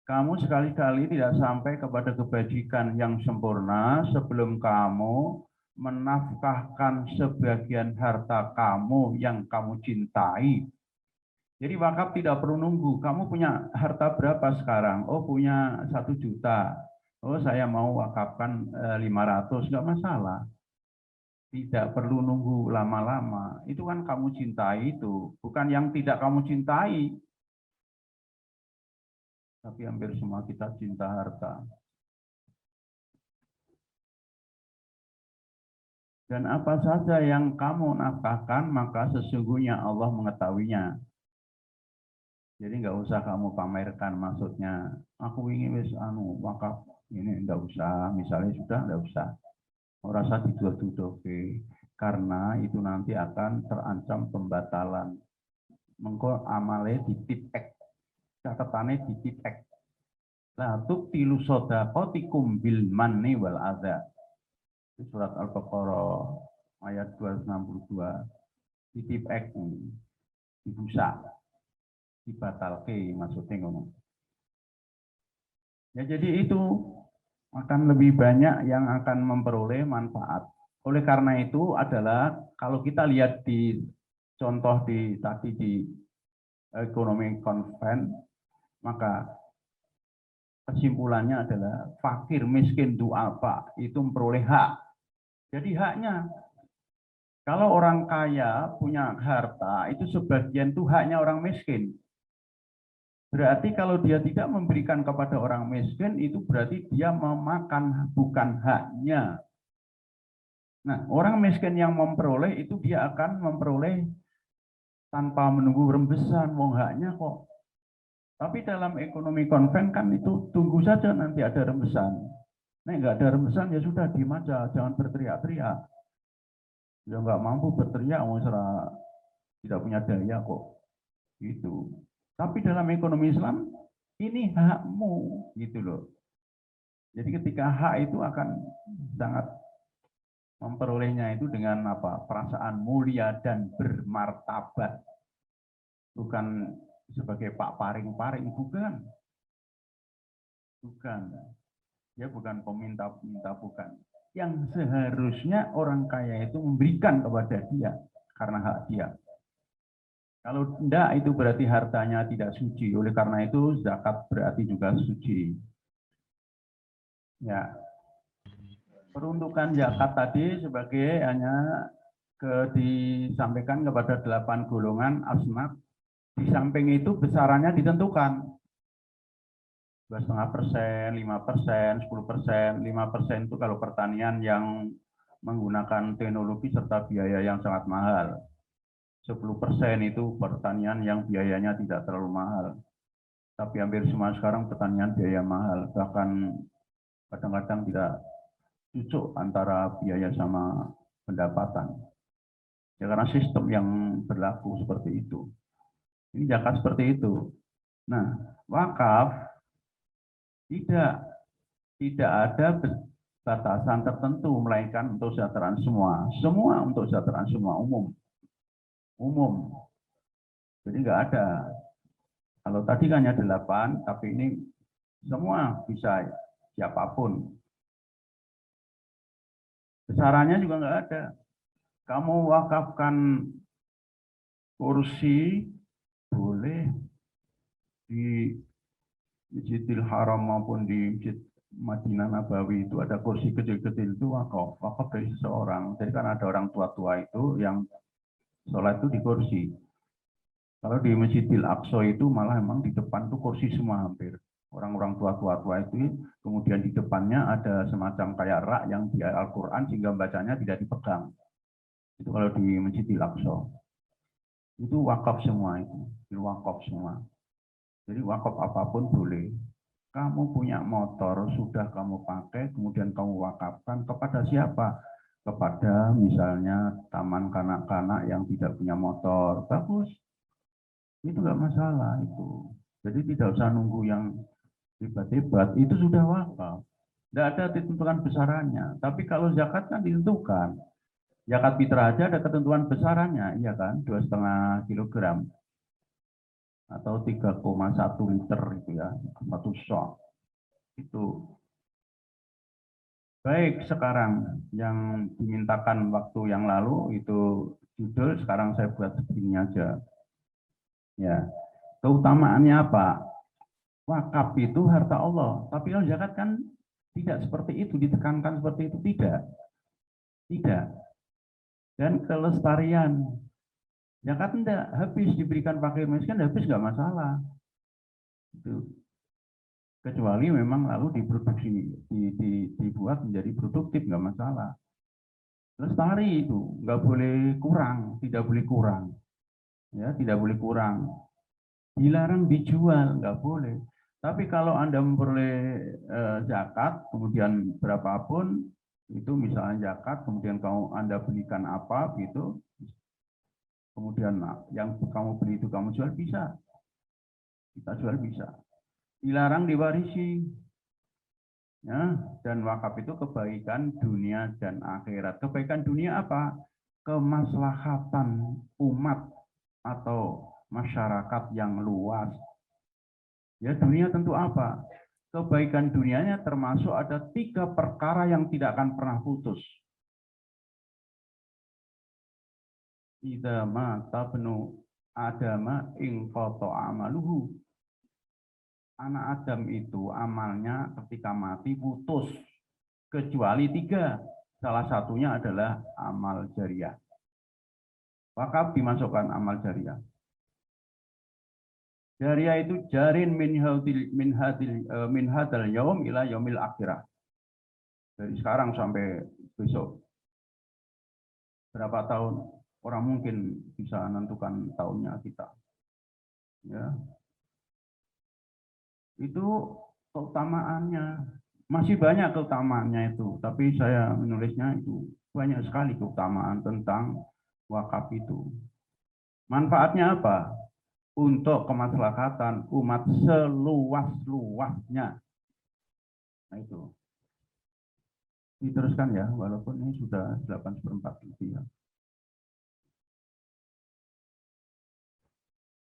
kamu sekali-kali tidak sampai kepada kebajikan yang sempurna sebelum kamu menafkahkan sebagian harta kamu yang kamu cintai. Jadi wakaf tidak perlu nunggu. Kamu punya harta berapa sekarang? Oh punya 1 juta. Oh saya mau wakafkan 500, nggak masalah. Tidak perlu nunggu lama-lama. Itu kan kamu cintai itu. Bukan yang tidak kamu cintai. Tapi hampir semua kita cinta harta. Dan apa saja yang kamu nafkahkan, maka sesungguhnya Allah mengetahuinya. Jadi nggak usah kamu pamerkan, maksudnya aku ingin wis wakaf ini nggak usah, misalnya sudah nggak usah. Ora usah dituduh-tuduh, karena itu nanti akan terancam pembatalan. Mengko amale ditipek, catatannya ditipek. La tubtilu shadaqatikum bil manni wal adza. Surat Al-Baqarah ayat 262. Ditipek dibusa, dibatalke maksudnya ngomong. Ya jadi itu akan lebih banyak yang akan memperoleh manfaat. Oleh karena itu adalah kalau kita lihat di contoh tadi di ekonomi konven, maka kesimpulannya adalah fakir, miskin, du'afa itu memperoleh hak. Jadi haknya, kalau orang kaya punya harta, itu sebagian itu haknya orang miskin. Berarti kalau dia tidak memberikan kepada orang miskin, itu berarti dia memakan bukan haknya. Nah, orang miskin yang memperoleh itu dia akan memperoleh tanpa menunggu rembesan, wong haknya kok. Tapi dalam ekonomi konven kan itu tunggu saja nanti ada rembesan. Nah, nggak ada rembesan ya sudah diem aja, jangan berteriak-teriak. Ya nggak mampu berteriak, tidak punya daya kok. Gitu. Tapi dalam ekonomi Islam, ini hakmu, gitu loh. Jadi ketika hak itu akan sangat memperolehnya itu dengan apa? Perasaan mulia dan bermartabat. Bukan sebagai Pak Paring-paring, bukan. Bukan. Ya bukan peminta-peminta, bukan. Yang seharusnya orang kaya itu memberikan kepada dia karena hak dia. Kalau tidak, itu berarti hartanya tidak suci. Oleh karena itu zakat berarti juga suci. Ya, peruntukan zakat tadi sebagai hanya disampaikan kepada 8 golongan asnaf. Di samping itu besarannya ditentukan 2,5%, 5%, 10%, 5% itu kalau pertanian yang menggunakan teknologi serta biaya yang sangat mahal. 10% itu pertanian yang biayanya tidak terlalu mahal. Tapi hampir semua sekarang pertanian biaya mahal, bahkan kadang-kadang tidak cocok antara biaya sama pendapatan. Ya karena sistem yang berlaku seperti itu. Ini zakat seperti itu. Nah, wakaf tidak ada batasan tertentu, melainkan untuk kesejahteraan semua. Semua untuk kesejahteraan semua, umum. Umum. Jadi nggak ada. Kalau tadi kan hanya 8, tapi ini semua bisa siapapun. Besarannya juga nggak ada. Kamu wakafkan kursi, boleh di Masjidil Haram maupun di Masjid Madinah Nabawi itu ada kursi kecil-kecil itu wakaf dari seseorang. Jadi kan ada orang tua-tua itu yang sholat itu di kursi. Kalau di Masjidil Aqsa itu malah memang di depan tuh kursi semua hampir. Orang-orang tua-tua itu, kemudian di depannya ada semacam kayak rak yang di Al-Quran sehingga bacanya tidak dipegang. Itu kalau di Masjidil Aqsa. Itu wakaf semua itu wakaf semua. Jadi wakaf apapun boleh. Kamu punya motor, sudah kamu pakai, kemudian kamu wakafkan kepada siapa? Kepada misalnya taman kanak-kanak yang tidak punya motor. Bagus. Itu nggak masalah itu. Jadi tidak usah nunggu yang hebat-hebat. Itu sudah wakaf. Tidak ada ditentukan besarannya. Tapi kalau zakat kan ditentukan. Zakat fitrah aja ada ketentuan besarannya, iya kan? 2,5 kilogram. Atau 3,1 liter itu ya, 1 sok. Itu baik. Sekarang yang dimintakan waktu yang lalu itu judul, sekarang saya buat begini aja. Ya, keutamaannya apa? Wakaf itu harta Allah, tapi kalau zakat kan tidak seperti itu, ditekankan seperti itu, tidak. Dan kelestarian, zakat tidak habis diberikan fakir miskin, habis nggak masalah. Itu kecuali memang lalu diproduksi, dibuat menjadi produktif, nggak masalah. Lestari itu nggak boleh kurang, tidak boleh kurang, ya tidak boleh kurang. Dilarang dijual, nggak boleh. Tapi kalau Anda memperoleh zakat, kemudian berapapun itu misalnya zakat, kemudian Anda belikan apa gitu, kemudian yang kamu beli itu kamu jual, bisa, kita jual bisa. Dilarang diwarisi. Ya, dan wakaf itu kebaikan dunia dan akhirat. Kebaikan dunia apa? Kemaslahatan umat atau masyarakat yang luas. Ya, dunia tentu apa? Kebaikan dunianya termasuk ada 3 perkara yang tidak akan pernah putus. Idza mata bnu adama ing qata amaluhu. Anak Adam itu amalnya ketika mati putus. Kecuali 3. Salah satunya adalah amal jariah. Wakaf dimasukkan amal jariah. Jariah itu jarin min hadal yaum ila yaumil akhirah. Dari sekarang sampai besok. Berapa tahun? Orang mungkin bisa menentukan tahunnya kita. Ya. Itu keutamaannya. Masih banyak keutamaannya itu, tapi saya menulisnya itu banyak sekali keutamaan tentang wakaf itu. Manfaatnya apa? Untuk kemaslahatan umat seluas-luasnya. Nah itu. Diteruskan ya, walaupun ini sudah 8/4 lebih ya.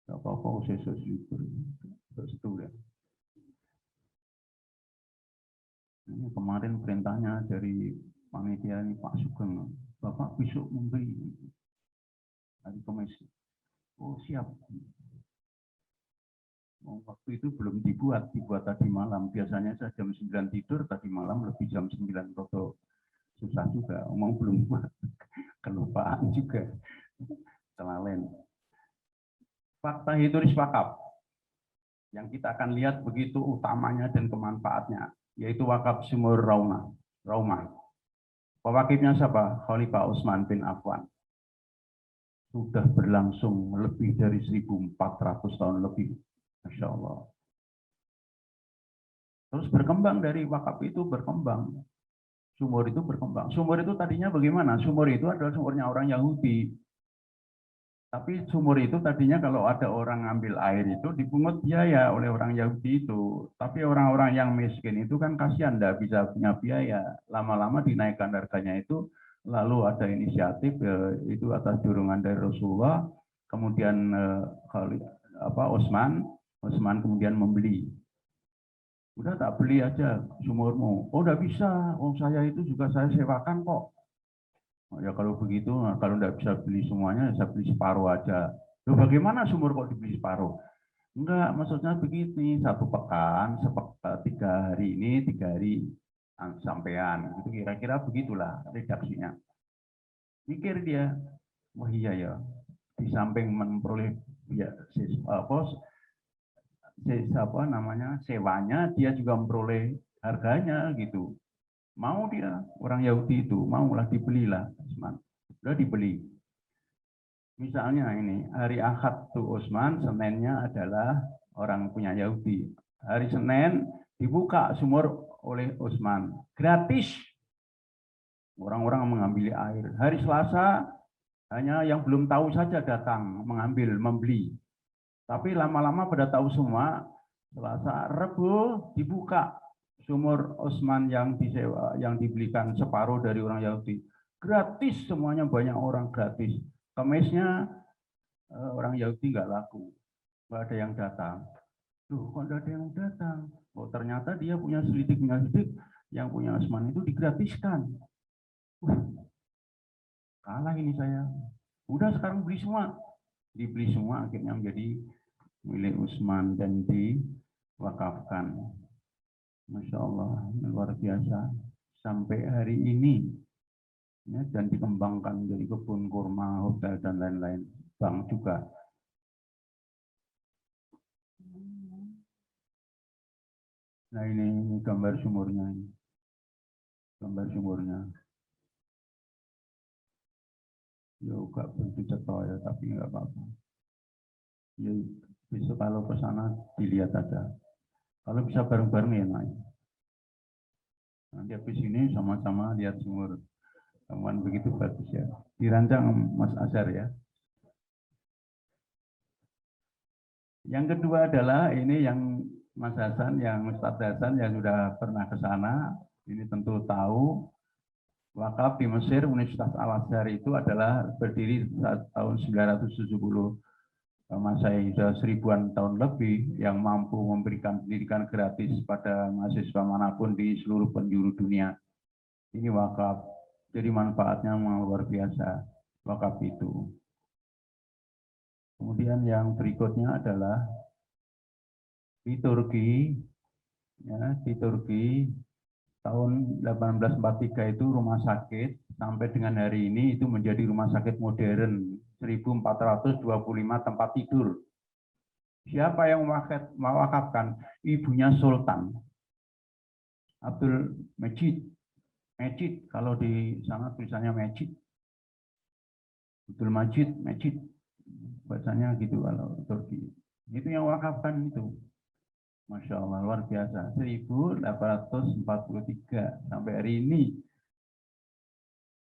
Tidak apa-apa, sesuai libur. Ya. Ini kemarin perintahnya dari panitia ini Pak Sugeng, Bapak besok memberi hari Kamis. Oh siap. Waktu itu belum dibuat tadi malam. Biasanya saya jam 9 tidur, tadi malam lebih jam 9 roto. Susah juga, omong belum buat. Kelupaan juga. Kelalen. Fakta historis wakaf. Yang kita akan lihat begitu utamanya dan kemanfaatnya, yaitu wakaf Sumur Raumah. Pewakifnya siapa? Khalifah Utsman bin Affan. Sudah berlangsung lebih dari 1400 tahun lebih. Masya Allah. Terus berkembang dari wakaf itu berkembang. Sumur itu berkembang. Sumur itu tadinya bagaimana? Sumur itu adalah sumurnya orang Yahudi. Tapi sumur itu tadinya kalau ada orang ngambil air itu dipungut biaya oleh orang Yahudi itu. Tapi orang-orang yang miskin itu kan kasihan, tidak bisa punya biaya. Lama-lama dinaikkan harganya itu, lalu ada inisiatif itu atas dorongan dari Rasulullah. Kemudian Utsman kemudian membeli. Udah tak beli aja sumurmu. Oh udah bisa, oh saya itu juga saya sewakan kok. Oh, ya kalau begitu, kalau tidak bisa beli semuanya, saya beli separuh aja. Loh bagaimana sumur kok dibeli separuh? Enggak, maksudnya begini, 1 pekan, 3 hari ini, 3 hari sampean. Itu kira-kira begitulah redaksinya. Mikir dia, wah iya ya, di samping memperoleh ya, sewanya, dia juga memperoleh harganya gitu. Mau dia, orang Yahudi itu, maulah dibelilah. Udah dibeli. Misalnya ini, hari Ahad tuh Utsman, Seninnya adalah orang punya Yahudi. Hari Senin dibuka sumur oleh Utsman. Gratis. Orang-orang mengambil air. Hari Selasa, hanya yang belum tahu saja datang, mengambil, membeli. Tapi lama-lama pada tahu semua, Selasa, Rebu dibuka sumur Utsman yang disewa, yang dibelikan separuh dari orang Yahudi. Gratis semuanya, banyak orang gratis. Kamisnya orang Yahudi nggak laku, nggak ada yang datang. Loh, kok nggak ada yang datang? Oh, ternyata dia punya selidik yang punya Utsman itu digratiskan. Kalah ini saya. Udah sekarang beli semua. Dibeli semua, akhirnya menjadi milik Utsman dan diwakafkan. Masya Allah, luar biasa. Sampai hari ini, ya, dan dikembangkan menjadi kebun kurma, hotel, dan lain-lain. Bank juga. Nah ini gambar sumurnya. Gambar sumurnya. Ya enggak begitu cetok ya, tapi enggak apa-apa. Ya besok kalau ke sana dilihat aja. Kalau bisa bareng-bareng ya naik. Nanti habis ini sama-sama lihat sumur. Teman begitu bagus ya. Dirancang Mas Azhar ya. Yang kedua adalah ini yang Mas Hasan, yang Ustadz Hasan yang sudah pernah ke sana. Ini tentu tahu wakaf di Mesir Universitas Al-Azhar itu adalah berdiri saat tahun 970 Masehi, sudah 1000-an tahun lebih, yang mampu memberikan pendidikan gratis pada mahasiswa manapun di seluruh penjuru dunia. Ini wakaf, jadi manfaatnya luar biasa wakaf itu. Kemudian yang berikutnya adalah di Turki, ya, di Turki tahun 1843 itu rumah sakit sampai dengan hari ini itu menjadi rumah sakit modern, 1425 tempat tidur. Siapa yang mewakafkan? Ibunya Sultan Abdul Majid. Majid, kalau di sana tulisannya Majid. Abdul Majid, Majid. Bahasanya gitu kalau Turki. Itu yang wakafkan itu. Masya Allah, luar biasa. 1843 sampai hari ini.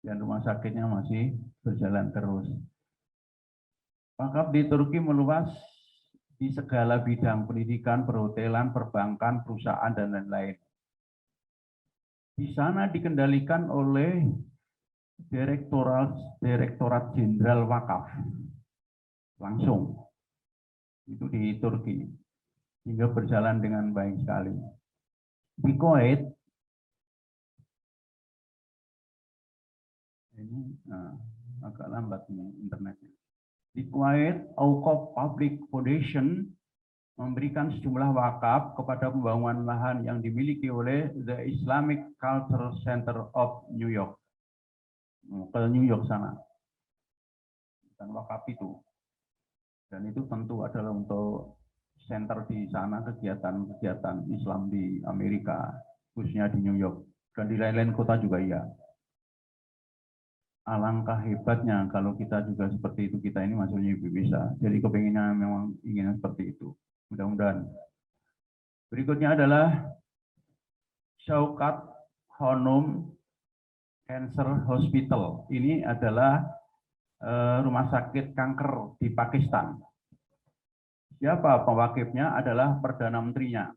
Dan rumah sakitnya masih berjalan terus. Wakaf di Turki meluas di segala bidang pendidikan, perhotelan, perbankan, perusahaan, dan lain-lain. Di sana dikendalikan oleh Direktorat Jenderal Wakaf. Langsung. Itu di Turki. Hingga berjalan dengan baik sekali. Di Kuwait, ini agak lambat ini internetnya. Di Kuwait, Awqaf Public Foundation memberikan sejumlah wakaf kepada pembangunan lahan yang dimiliki oleh The Islamic Cultural Center of New York. Ke New York sana. Dan wakaf itu. Dan itu tentu adalah untuk center di sana, kegiatan-kegiatan Islam di Amerika, khususnya di New York. Dan di lain-lain kota juga iya. Alangkah hebatnya kalau kita juga seperti itu, kita ini masuknya bisa. Jadi kepinginnya memang ingin seperti itu. Mudah-mudahan. Berikutnya adalah Shaukat Honum Cancer Hospital. Ini adalah rumah sakit kanker di Pakistan. Siapa pewakifnya? Adalah Perdana Menterinya.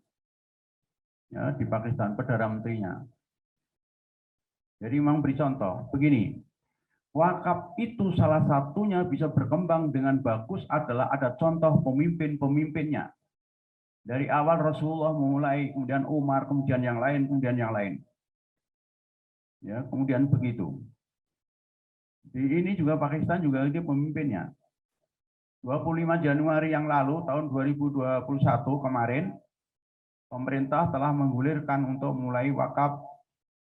Ya, di Pakistan, Perdana Menterinya. Jadi memang beri contoh. Begini, wakaf itu salah satunya bisa berkembang dengan bagus adalah ada contoh pemimpin-pemimpinnya. Dari awal Rasulullah memulai, kemudian Umar, kemudian yang lain, kemudian yang lain. Ya, kemudian begitu. Di ini juga Pakistan juga ini pemimpinnya. 25 Januari yang lalu, tahun 2021 kemarin, pemerintah telah menggulirkan untuk mulai wakaf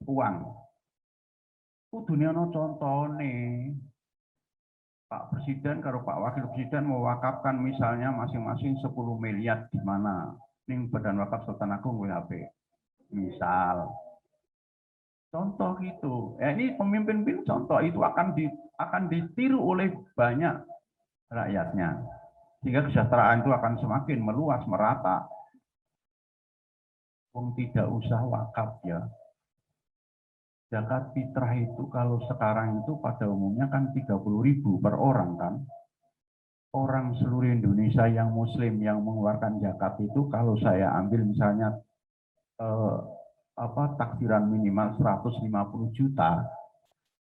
uang. Dunia no contoh nih. Pak Presiden, kalau Pak Wakil Presiden mewakafkan misalnya masing-masing 10 miliar di mana? Ini Badan Wakaf Sultan Agung WHP. Misal. Contoh gitu. Ini pemimpin contoh itu akan ditiru oleh banyak rakyatnya. Sehingga kesejahteraan itu akan semakin meluas, merata. Tidak usah wakaf ya. Zakat fitrah itu kalau sekarang itu pada umumnya kan 30.000 per orang kan. Orang seluruh Indonesia yang muslim yang mengeluarkan zakat itu kalau saya ambil misalnya taksiran minimal 150 juta.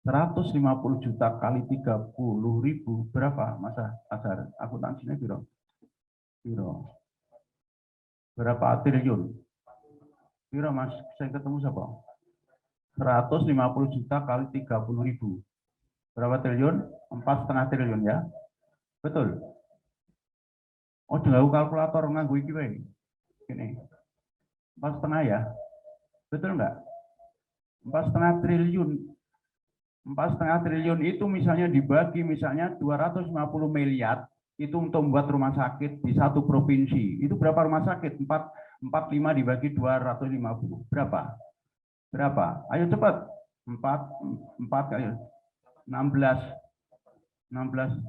150 juta kali 30.000 berapa Mas Azhar? Akuntansinya biro. Berapa triliun? Biro Mas, saya ketemu siapa? 150 juta kali 30.000. Berapa triliun? 4,5 triliun ya. Betul. Oh, jangan kalkulator nganggo iki wae. Gini. 4,5 ya. Betul enggak? 4,5 triliun. 4,5 triliun itu misalnya dibagi misalnya 250 miliar itu untuk membuat rumah sakit di satu provinsi. Itu berapa rumah sakit? 45 dibagi 250. Berapa? Berapa? Ayo cepat. 4 kali 16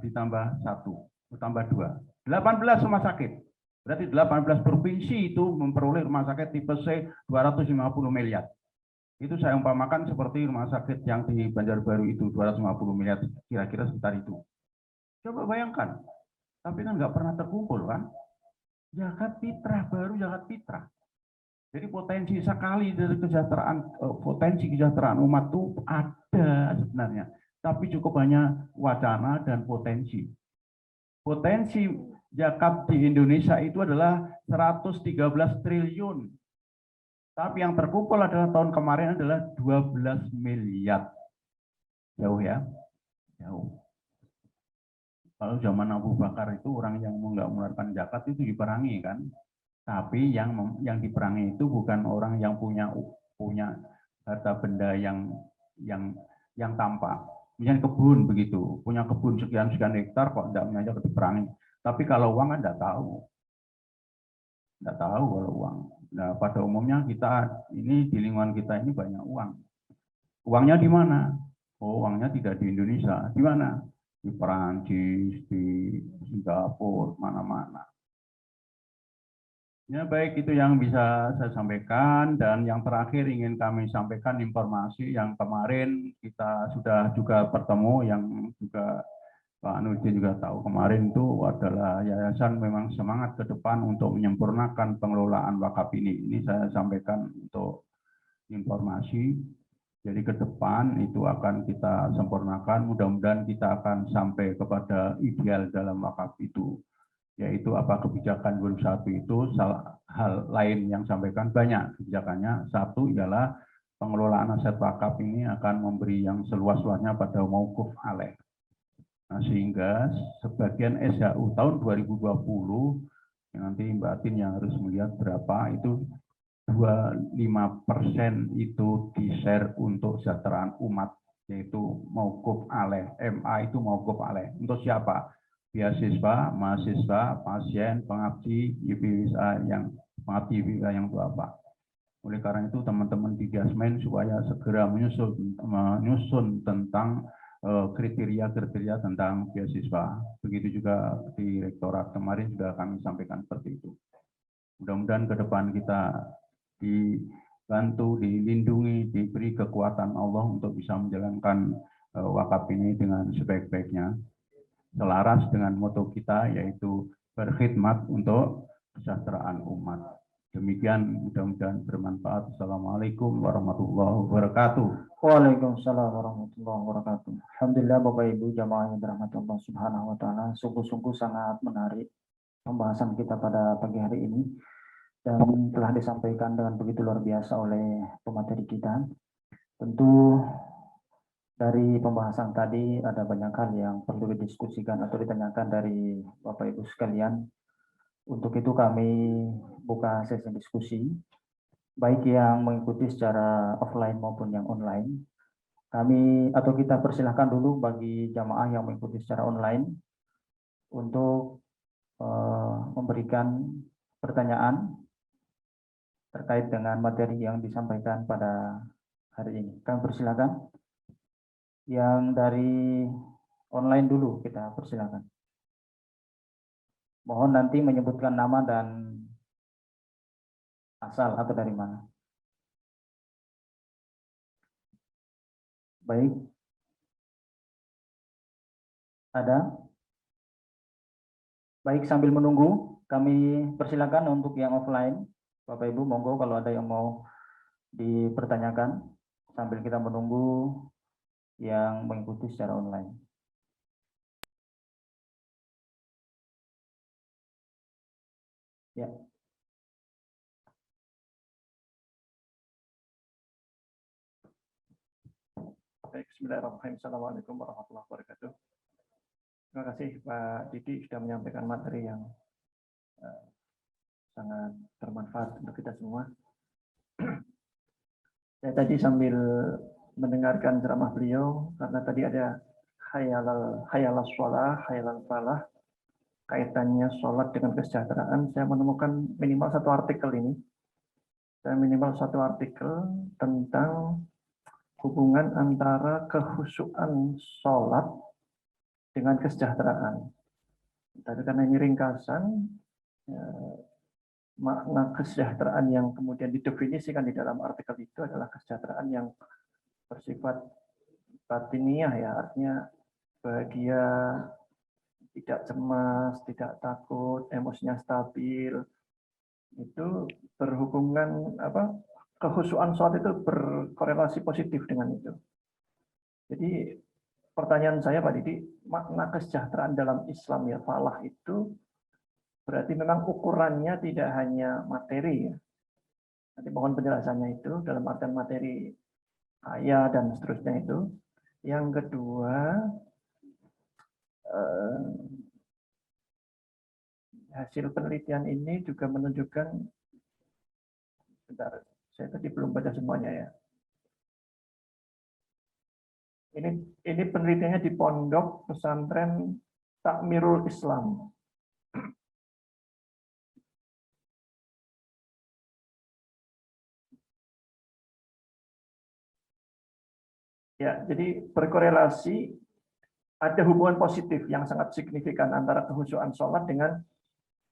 ditambah 1, ditambah 2. 18 rumah sakit. Berarti 18 provinsi itu memperoleh rumah sakit tipe C 250 miliar. Itu saya umpamakan seperti rumah sakit yang di Banjarbaru itu 250 miliar, kira-kira sekitar itu. Coba bayangkan. Tapi kan nggak pernah terkumpul kan. Zakat fitrah, baru zakat fitrah. Jadi potensi sekali dari potensi kesejahteraan umat itu ada sebenarnya. Tapi cukup hanya wacana dan potensi. Potensi zakat di Indonesia itu adalah 113 triliun. Tapi yang terkumpul adalah tahun kemarin adalah 12 miliar. Jauh ya, jauh. Kalau zaman Abu Bakar itu orang yang nggak mengeluarkan zakat itu diperangi kan. Tapi yang diperangi itu bukan orang yang punya harta benda yang tampak. Misalnya kebun begitu, punya kebun sekian hektar kok tidak punya zakat diperangi. Tapi kalau uang kan tidak tahu kalau uang. Nah, pada umumnya kita ini di lingkungan kita ini banyak uang. Uangnya di mana? Oh, uangnya tidak di Indonesia. Di mana? Di Perancis, di Singapura, mana-mana. Ya, baik, itu yang bisa saya sampaikan. Dan yang terakhir ingin kami sampaikan informasi yang kemarin kita sudah juga bertemu, yang juga Pak Nurdin juga tahu kemarin itu adalah yayasan memang semangat ke depan untuk menyempurnakan pengelolaan wakaf ini. Ini saya sampaikan untuk informasi. Jadi ke depan itu akan kita sempurnakan. Mudah-mudahan kita akan sampai kepada ideal dalam wakaf itu, yaitu apa kebijakan 2001 itu. Hal lain yang sampaikan banyak kebijakannya. Satu ialah pengelolaan aset wakaf ini akan memberi yang seluas-luasnya pada mauquf alaih. Nah, sehingga sebagian SHU tahun 2020 yang nanti Mbak Tin yang harus melihat berapa itu 25% itu di-share untuk kesejahteraan umat, yaitu mauquf alaih. MA itu mauquf alaih. Untuk siapa? Beasiswa, mahasiswa, pasien, pengabdi YPWSA yang pengabdi YPWSA yang Bapak. Oleh karena itu teman-teman di Jasmen supaya segera menyusun tentang kriteria-kriteria tentang beasiswa. Begitu juga di Rektorat kemarin juga kami sampaikan seperti itu. Mudah-mudahan ke depan kita dibantu, dilindungi, diberi kekuatan Allah untuk bisa menjalankan wakaf ini dengan sebaik-baiknya, selaras dengan moto kita yaitu berkhidmat untuk kesejahteraan umat. Demikian, mudah-mudahan bermanfaat. Assalamualaikum warahmatullahi wabarakatuh. Waalaikumsalam warahmatullahi wabarakatuh. Alhamdulillah Bapak Ibu jamaah yang dirahmati Allah Subhanahu wa taala, sungguh-sungguh sangat menarik pembahasan kita pada pagi hari ini dan telah disampaikan dengan begitu luar biasa oleh pemateri kita. Tentu dari pembahasan tadi ada banyak hal yang perlu didiskusikan atau ditanyakan dari Bapak Ibu sekalian. Untuk itu kami buka sesi diskusi, baik yang mengikuti secara offline maupun yang online. Kita persilahkan dulu bagi jamaah yang mengikuti secara online untuk memberikan pertanyaan terkait dengan materi yang disampaikan pada hari ini. Kami persilahkan. Yang dari online dulu kita persilahkan. Mohon nanti menyebutkan nama dan asal atau dari mana. Baik. Ada? Baik, sambil menunggu, kami persilakan untuk yang offline. Bapak Ibu, monggo kalau ada yang mau dipertanyakan sambil kita menunggu yang mengikuti secara online. Ya. Baik, bismillahirrahmanirrahim. Assalamualaikum warahmatullahi wabarakatuh. Terima kasih Pak Didi sudah menyampaikan materi yang sangat bermanfaat untuk kita semua. Saya tadi sambil mendengarkan ceramah beliau, karena tadi ada khayalal sholah, khayalal falah, kaitannya sholat dengan kesejahteraan, saya menemukan minimal satu artikel ini. Minimal satu artikel tentang hubungan antara kehusuan sholat dengan kesejahteraan. Tapi karena ini ringkasan, makna kesejahteraan yang kemudian didefinisikan di dalam artikel itu adalah kesejahteraan yang bersifat batiniah, ya, artinya bahagia, tidak cemas, tidak takut, emosinya stabil. Itu berhubungan kehusuan sholat itu berkorelasi positif dengan itu. Jadi pertanyaan saya Pak Didi, makna kesejahteraan dalam Islam ya falah itu berarti memang ukurannya tidak hanya materi ya. Nanti mohon penjelasannya itu dalam artian materi kaya dan seterusnya itu. Yang kedua, hasil penelitian ini juga menunjukkan, bentar, saya tadi belum baca semuanya ya. Ini penelitiannya di Pondok Pesantren Takmirul Islam. Ya, jadi berkorelasi, ada hubungan positif yang sangat signifikan antara kehusuan sholat dengan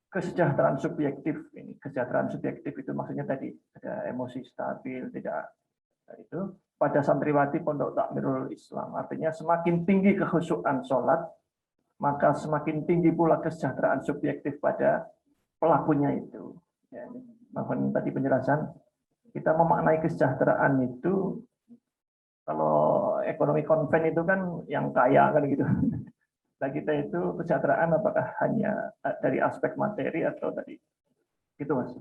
kesejahteraan subjektif ini. Kesejahteraan subjektif itu maksudnya tadi ada emosi stabil, tidak itu pada santriwati Pondok Takmirul Islam. Artinya semakin tinggi kekhusyuan sholat, maka semakin tinggi pula kesejahteraan subjektif pada pelakunya itu. Ya, mohon tadi penjelasan. Kita memaknai kesejahteraan itu, kalau ekonomi konven itu kan yang kaya kan gitu. Nah, kita itu kesejahteraan apakah hanya dari aspek materi atau tadi gitu, Mas?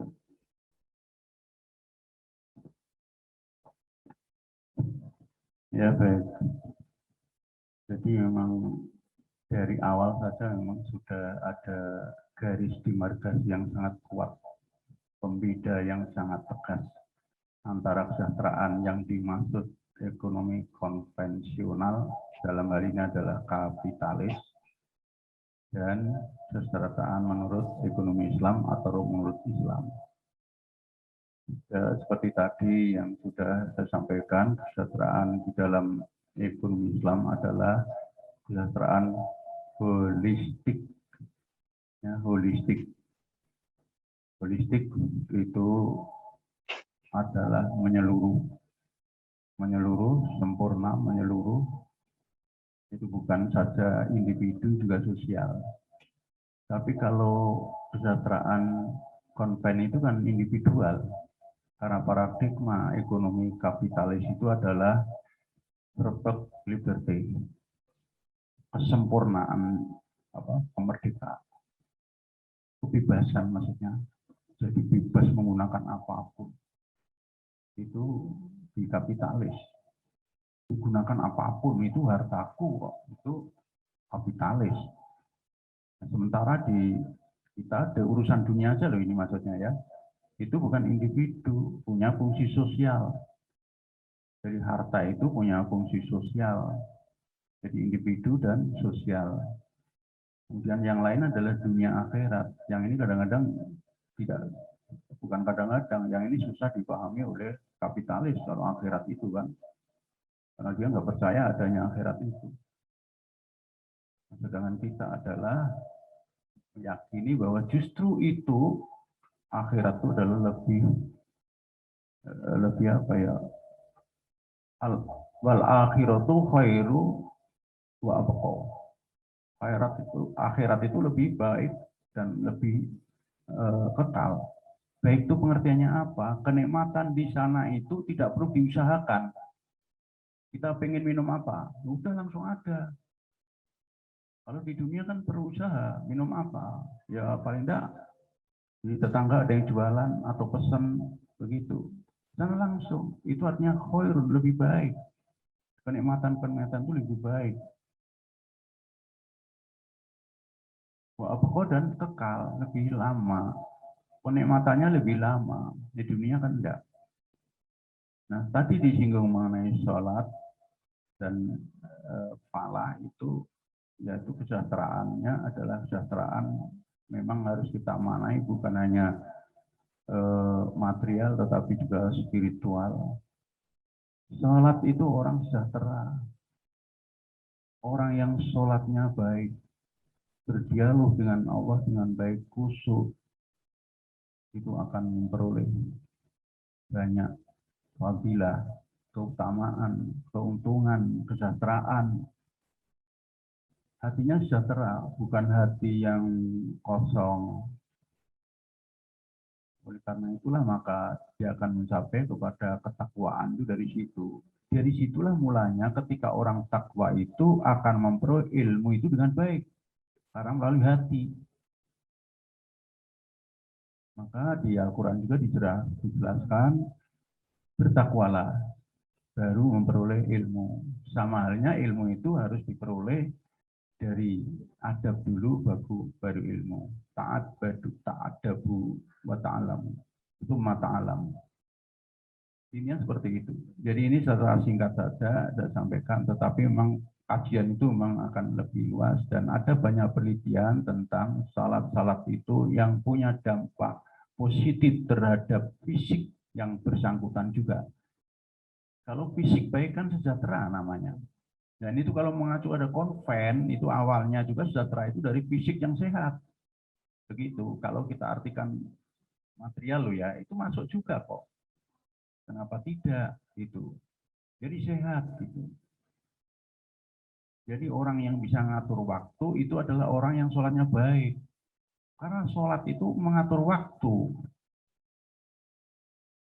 Ya, baik. Jadi memang dari awal saja memang sudah ada garis demarkasi yang sangat kuat, pembeda yang sangat tegas antara kesejahteraan yang dimaksud ekonomi konvensional, dalam hal ini adalah kapitalis, dan kesejahteraan menurut ekonomi Islam atau menurut Islam. Ya, seperti tadi yang sudah saya sampaikan, kesejahteraan di dalam ekonomi Islam adalah kesejahteraan holistik. Ya, holistik. Holistik itu adalah menyeluruh, sempurna, menyeluruh. Itu bukan saja individu, juga sosial. Tapi kalau kesejahteraan konven itu kan individual. Karena paradigma ekonomi kapitalis itu adalah perfect liberty, kesempurnaan, kemerdekaan, kebebasan maksudnya. Jadi bebas menggunakan apapun. Itu di kapitalis. Menggunakan apapun, itu hartaku kok. Itu kapitalis. Nah, sementara di kita ada urusan dunia aja loh ini maksudnya ya. Itu bukan individu, punya fungsi sosial. Jadi harta itu punya fungsi sosial. Jadi individu dan sosial. Kemudian yang lain adalah dunia akhirat. Yang ini kadang-kadang tidak, bukan kadang-kadang, yang ini susah dipahami oleh kapitalis kalau akhirat itu kan. Karena dia nggak percaya adanya akhirat itu. Sedangkan kita adalah meyakini bahwa justru itu akhirat itu adalah lebih apa ya, wal akhiratu khairu wa abqa. Akhirat itu lebih baik dan lebih kekal. Baik itu pengertiannya apa? Kenikmatan di sana itu tidak perlu diusahakan. Kita pengen minum apa? Udah langsung ada. Kalau di dunia kan perlu usaha, minum apa? Ya paling enggak di tetangga ada yang jualan atau pesan begitu. Dan langsung, itu artinya khairun, lebih baik. Kenikmatan-kenikmatan itu lebih baik. Wah, dan kekal, lebih lama. Kenikmatannya lebih lama. Di dunia kan enggak. Nah, tadi disinggung mengenai sholat dan falah itu, yaitu kesejahteraannya adalah kesejahteraan memang harus kita manai, bukan hanya material tetapi juga spiritual. Sholat itu orang sejahtera. Orang yang sholatnya baik, berdialog dengan Allah dengan baik, khusyuk, itu akan memperoleh banyak fadilah, keutamaan, keuntungan, kesejahteraan. Hatinya sejahtera, bukan hati yang kosong. Oleh karena itulah maka dia akan mencapai kepada ketakwaan itu dari situ. Dari situlah mulanya ketika orang takwa itu akan memperoleh ilmu itu dengan baik. Karena melalui hati. Maka di Al-Quran juga dijelaskan, bertakwalah, baru memperoleh ilmu. Sama halnya ilmu itu harus diperoleh dari adab dulu, baru ilmu. Ta'adabu wa ta'alamu. Itu mata'alam. Ini seperti itu. Jadi ini secara singkat saja saya sampaikan, tetapi memang kajian itu memang akan lebih luas dan ada banyak penelitian tentang salat-salat itu yang punya dampak positif terhadap fisik yang bersangkutan juga. Kalau fisik baik kan sejahtera namanya. Dan itu kalau mengacu ada konven, itu awalnya juga sejahtera itu dari fisik yang sehat. Begitu. Kalau kita artikan material loh ya, itu masuk juga kok. Kenapa tidak? Gitu. Jadi sehat gitu. Jadi orang yang bisa ngatur waktu itu adalah orang yang sholatnya baik. Karena sholat itu mengatur waktu.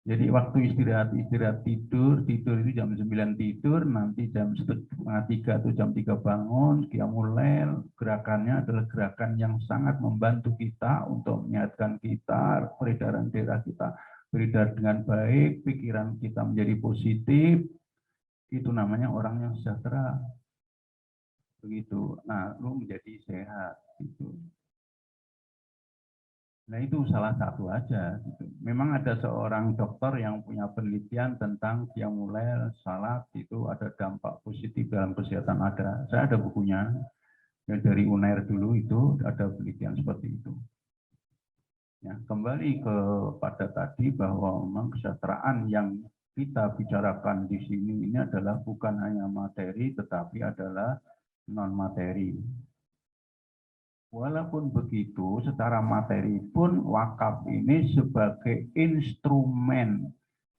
Jadi waktu istirahat tidur itu jam 9 tidur, nanti jam setengah 3 atau jam 3 bangun, qiyamul lail. Gerakannya adalah gerakan yang sangat membantu kita untuk menyehatkan kita, peredaran darah kita beredar dengan baik, pikiran kita menjadi positif. Itu namanya orang yang sejahtera. Begitu. Nah, lu menjadi sehat gitu. Nah, itu salah satu aja gitu. Memang ada seorang dokter yang punya penelitian tentang qiyamul lail, salat itu ada dampak positif dalam kesehatan ada. Saya ada bukunya ya, dari UNAIR dulu itu ada penelitian seperti itu. Ya, kembali kepada tadi bahwa memang kesejahteraan yang kita bicarakan di sini ini adalah bukan hanya materi tetapi adalah non materi. Walaupun begitu, secara materi pun wakaf ini sebagai instrumen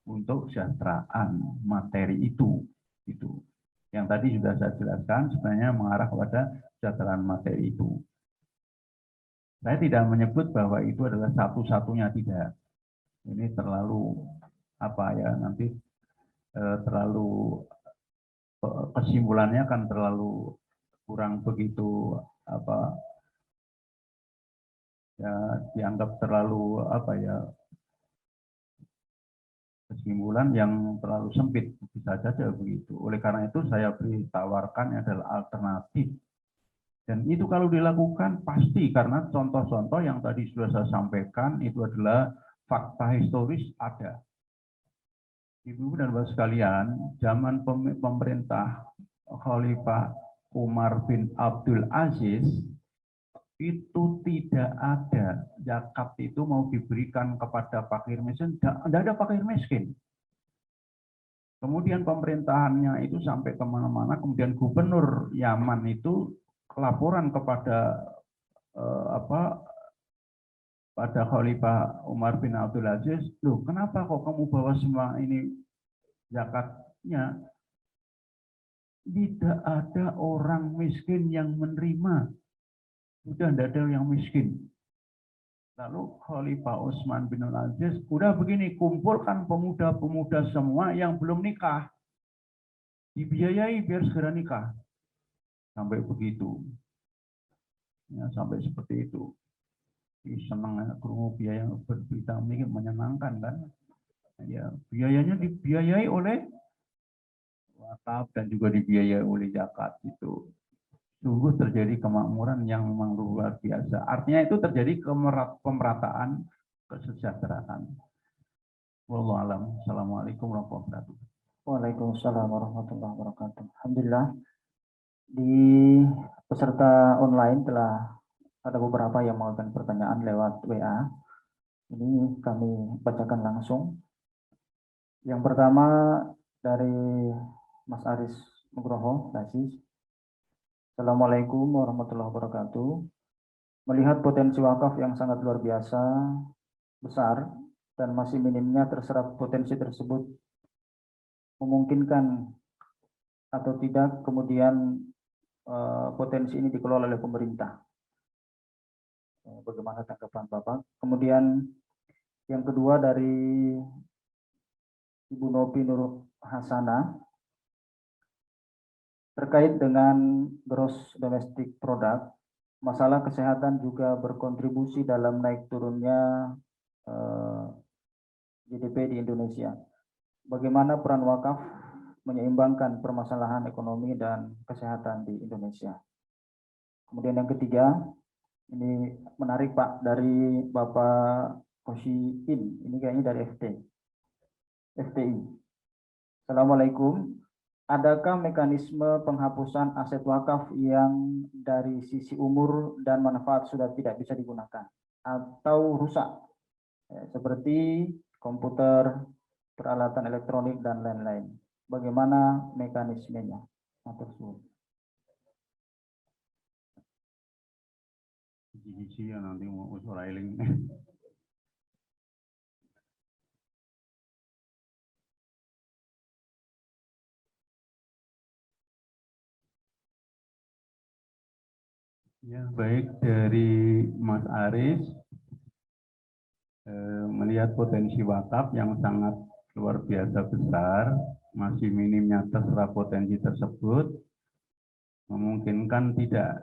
untuk kesejahteraan materi itu. Yang tadi sudah saya jelaskan sebenarnya mengarah kepada kesejahteraan materi itu. Saya tidak menyebut bahwa itu adalah satu-satunya, tidak. Ini terlalu nanti terlalu kesimpulannya kan terlalu kurang begitu ya, dianggap terlalu kesimpulan yang terlalu sempit, bisa saja begitu. Oleh karena itu saya tawarkan adalah alternatif. Dan itu kalau dilakukan pasti, karena contoh-contoh yang tadi sudah saya sampaikan itu adalah fakta historis ada. Ibu dan Bapak sekalian, zaman pemerintah Khalifah Umar bin Abdul Aziz itu tidak ada zakat itu mau diberikan kepada fakir miskin, tidak ada fakir miskin. Kemudian pemerintahannya itu sampai kemana-mana, kemudian gubernur Yaman itu laporan kepada pada Khalifah Umar bin Abdul Aziz, loh kenapa kok kamu bawa semua ini zakatnya? Tidak ada orang miskin yang menerima. Sudah tidak ada yang miskin. Lalu Khalifah Utsman bin Aziz, udah begini, kumpulkan pemuda-pemuda semua yang belum nikah. Dibiayai biar segera nikah. Sampai begitu. Ya, sampai seperti itu. Senang kerungu biaya berberita ini menyenangkan kan. Ya, biayanya dibiayai oleh wakaf dan juga dibiayai oleh zakat itu. Sungguh terjadi kemakmuran yang memang luar biasa. Artinya itu terjadi pemerataan kesejahteraan. Wallahu a'lam. Assalamualaikum warahmatullahi wabarakatuh. Waalaikumsalam warahmatullahi wabarakatuh. Alhamdulillah, di peserta online telah ada beberapa yang mengajukan pertanyaan lewat WA. Ini kami bacakan langsung. Yang pertama dari Mas Aris Nugroho, Dasis. Assalamualaikum warahmatullahi wabarakatuh. Melihat potensi wakaf yang sangat luar biasa, besar, dan masih minimnya terserap potensi tersebut, memungkinkan atau tidak kemudian potensi ini dikelola oleh pemerintah. Bagaimana tanggapan Bapak? Kemudian yang kedua dari Ibu Nopi Nur Hasana, terkait dengan gross domestic product, masalah kesehatan juga berkontribusi dalam naik turunnya GDP di Indonesia. Bagaimana peran wakaf menyeimbangkan permasalahan ekonomi dan kesehatan di Indonesia? Kemudian yang ketiga, ini menarik Pak, dari Bapak Koshiin, ini kayaknya dari FTI. Assalamualaikum. Adakah mekanisme penghapusan aset wakaf yang dari sisi umur dan manfaat sudah tidak bisa digunakan atau rusak, seperti komputer, peralatan elektronik, dan lain-lain? Bagaimana mekanismenya? isi ya nanti mau suara eling. Ya, baik dari Mas Aris melihat potensi wakaf yang sangat luar biasa besar, masih minimnya terserah potensi tersebut, memungkinkan tidak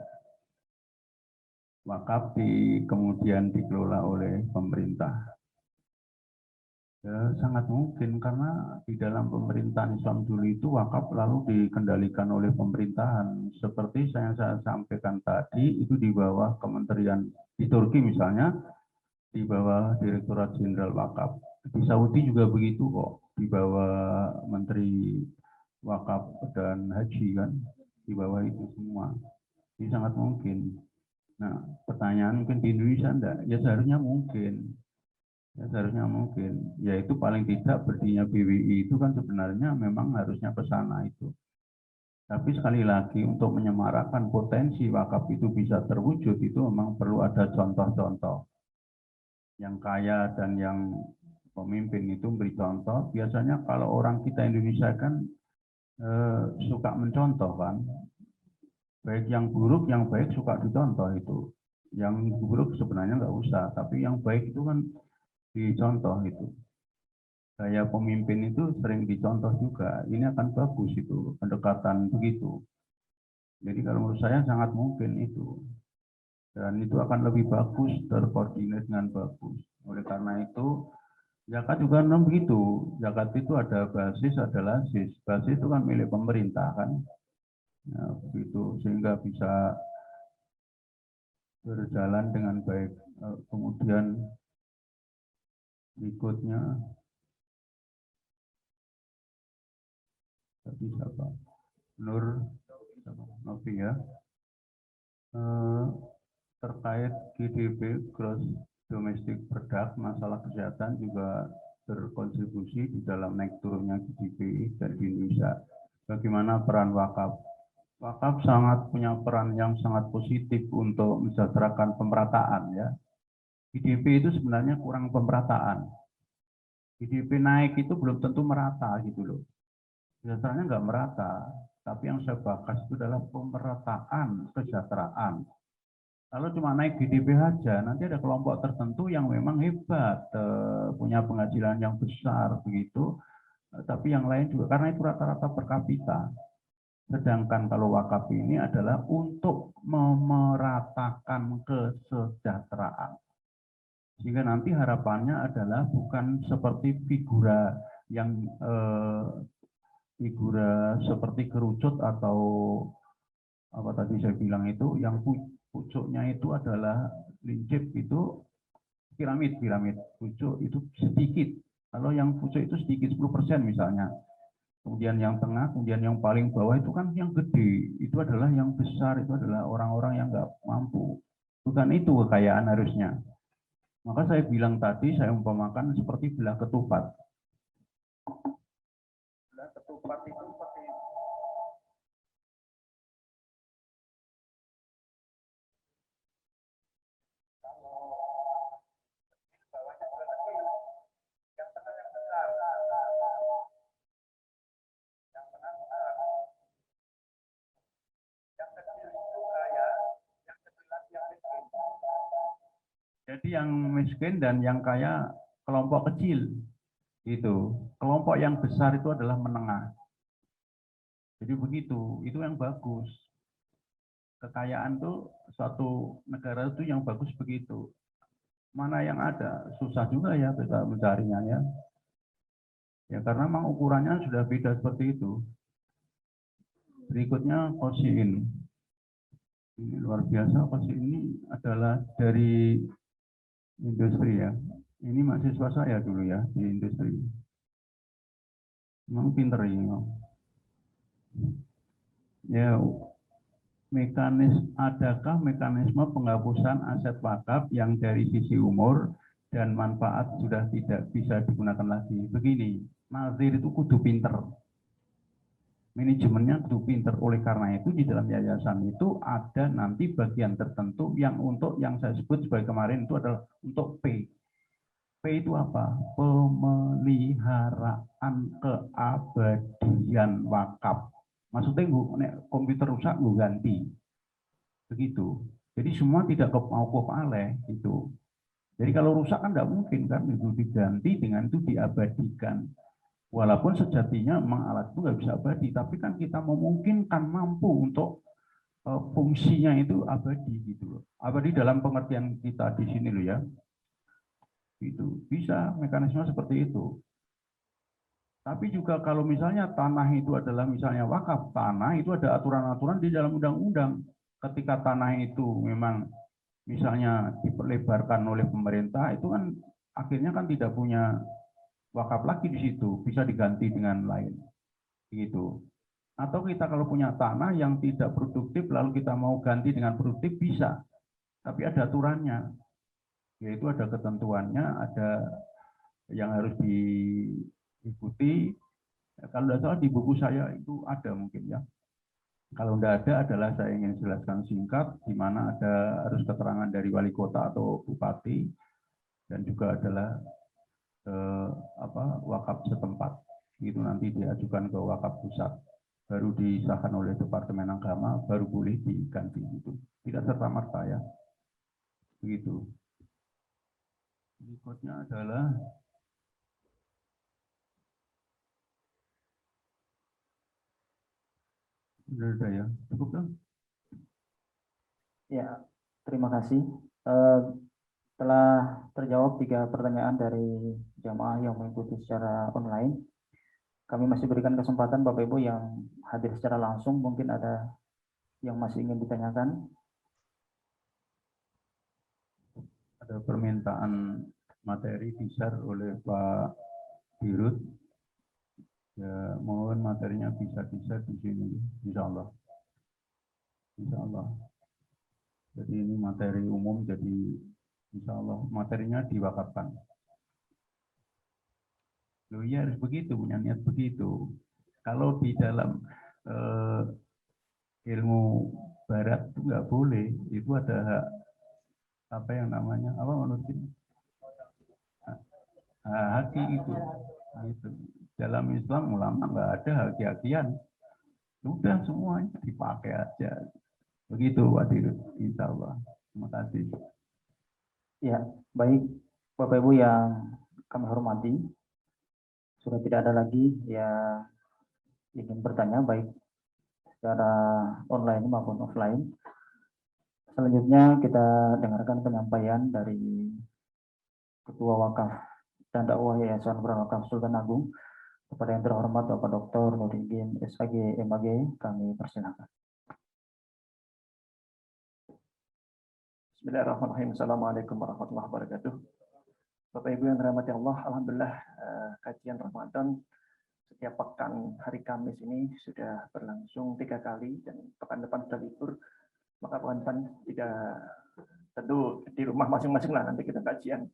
wakaf kemudian dikelola oleh pemerintah. Ya, sangat mungkin karena di dalam pemerintahan Islam dulu itu wakaf lalu dikendalikan oleh pemerintahan. Seperti saya sampaikan tadi, itu di bawah kementerian, di Turki misalnya, di bawah Direktorat Jenderal Wakaf. Di Saudi juga begitu kok, di bawah Menteri Wakaf dan Haji kan, di bawah itu semua. Ini sangat mungkin. Nah, pertanyaan mungkin di Indonesia enggak? Ya seharusnya mungkin. Ya, seharusnya mungkin, yaitu paling tidak berdirinya BWI itu kan sebenarnya memang harusnya ke sana itu. Tapi sekali lagi untuk menyemarakkan potensi wakaf itu bisa terwujud itu memang perlu ada contoh-contoh. Yang kaya dan yang pemimpin itu beri contoh. Biasanya kalau orang kita Indonesia kan suka mencontoh kan. Baik yang buruk, yang baik suka dicontoh itu. Yang buruk sebenarnya nggak usah, tapi yang baik itu kan dicontoh itu. Gaya pemimpin itu sering dicontoh juga. Ini akan bagus itu, pendekatan begitu. Jadi kalau menurut saya sangat mungkin itu. Dan itu akan lebih bagus, terkoordinir dengan bagus. Oleh karena itu, zakat juga begitu. Zakat itu ada basis, ada lasis. Basis itu kan milik pemerintah kan. Nah, begitu, sehingga bisa berjalan dengan baik. Kemudian berikutnya, tadi siapa? Nur Novi ya. Terkait GDP Gross Domestic Product, masalah kesehatan juga berkontribusi di dalam naik turunnya GDP dari Indonesia. Bagaimana peran wakaf? Wakaf sangat punya peran yang sangat positif untuk mensejahterakan pemerataan ya. GDP itu sebenarnya kurang pemerataan. GDP naik itu belum tentu merata gitu loh. Biasanya nggak merata, tapi yang saya bahas itu adalah pemerataan kesejahteraan. Kalau cuma naik GDP saja, nanti ada kelompok tertentu yang memang hebat, punya penghasilan yang besar begitu, tapi yang lain juga karena itu rata-rata per kapita. Sedangkan kalau wakaf ini adalah untuk memeratakan kesejahteraan. Sehingga nanti harapannya adalah bukan seperti figura yang figura seperti kerucut atau apa tadi saya bilang itu yang pucuknya itu adalah lincip itu piramid pucuk itu sedikit. Kalau yang pucuk itu sedikit 10% misalnya, kemudian yang tengah, kemudian yang paling bawah itu kan yang gede, itu adalah yang besar, itu adalah orang-orang yang nggak mampu. Bukan itu kekayaan harusnya. Maka saya bilang tadi, saya umpamakan seperti belah ketupat. Belah ketupat itu seperti jadi yang miskin dan yang kaya kelompok kecil itu. Kelompok yang besar itu adalah menengah. Jadi begitu, itu yang bagus. Kekayaan tuh suatu negara itu yang bagus begitu. Mana yang ada, susah juga ya kita mencarinya ya. Ya karena memang ukurannya sudah beda seperti itu. Berikutnya Kosin. Ini luar biasa, Kosin ini adalah dari industri ya. Ini mahasiswa saya dulu ya di industri. Memang pinter ini. Ya, adakah mekanisme penghapusan aset wakaf yang dari sisi umur dan manfaat sudah tidak bisa digunakan lagi? Begini, nazir itu kudu pinter. manajemennya kudu pinter. Oleh karena itu di dalam yayasan itu ada nanti bagian tertentu yang untuk yang saya sebut sebagai kemarin itu adalah untuk P. P itu apa? Pemeliharaan keabadian wakaf. Maksudnya komputer rusak gue ganti. Begitu. Jadi semua tidak mau aleh itu. Jadi kalau rusak kan tidak mungkin kan itu diganti dengan itu diabadikan. Walaupun sejatinya memang alat itu nggak bisa abadi, tapi kan kita memungkinkan mampu untuk fungsinya itu abadi gitu loh. Abadi dalam pengertian kita di sini loh ya. Itu bisa mekanisme seperti itu. Tapi juga kalau misalnya tanah itu adalah misalnya wakaf, tanah itu ada aturan-aturan di dalam undang-undang. Ketika tanah itu memang misalnya diperlebarkan oleh pemerintah, itu kan akhirnya kan tidak punya wakaf lagi di situ, bisa diganti dengan lain. Gitu. Atau kita kalau punya tanah yang tidak produktif lalu kita mau ganti dengan produktif bisa. Tapi ada aturannya. Yaitu ada ketentuannya, ada yang harus diikuti. Kalau tidak salah di buku saya itu ada mungkin ya. Kalau tidak ada adalah saya ingin jelaskan singkat, di mana ada harus keterangan dari wali kota atau bupati, dan juga adalah wakaf setempat. Itu nanti diajukan ke wakaf pusat, baru disahkan oleh Departemen Agama, baru boleh diganti itu. Tidak serta-merta ya. Begitu. Berikutnya adalah sudah ya, cukup dong. Ya, terima kasih. Telah terjawab 3 pertanyaan dari jamaah yang mengikuti secara online. Kami masih berikan kesempatan Bapak Ibu yang hadir secara langsung, mungkin ada yang masih ingin ditanyakan. Ada permintaan materi besar oleh Pak Dirut. Ya, mohon materinya bisa di sini, insya Allah. Insya Allah. Jadi ini materi umum, jadi insya Allah materinya diwakafkan. Loh ya harus begitu, punya niat begitu. Kalau di dalam ilmu barat itu nggak boleh, itu ada hak, apa yang namanya, apa menurut ini? Haki itu. Dalam Islam ulama nggak ada haki-hakian. Sudah semuanya dipakai aja. Begitu Pak Dirut, insya Allah. Terima kasih. Ya, baik Bapak Ibu yang kami hormati, sudah tidak ada lagi yang ingin bertanya baik secara online maupun offline. Selanjutnya kita dengarkan penyampaian dari Ketua Wakaf dan Dakwah Yayasan Berwakaf Sultan Agung kepada yang terhormat Bapak Dr. Nuruddin SAG MAG, kami persilakan. Bismillahirrahmanirrahim. Assalamualaikum warahmatullahi wabarakatuh. Bapak Ibu yang dirahmati Allah, alhamdulillah kajian Ramadan setiap pekan hari Kamis ini sudah berlangsung 3 kali dan pekan depan sudah libur. Maka pekan depan tidak, tentu di rumah masing-masing lah nanti kita kajian.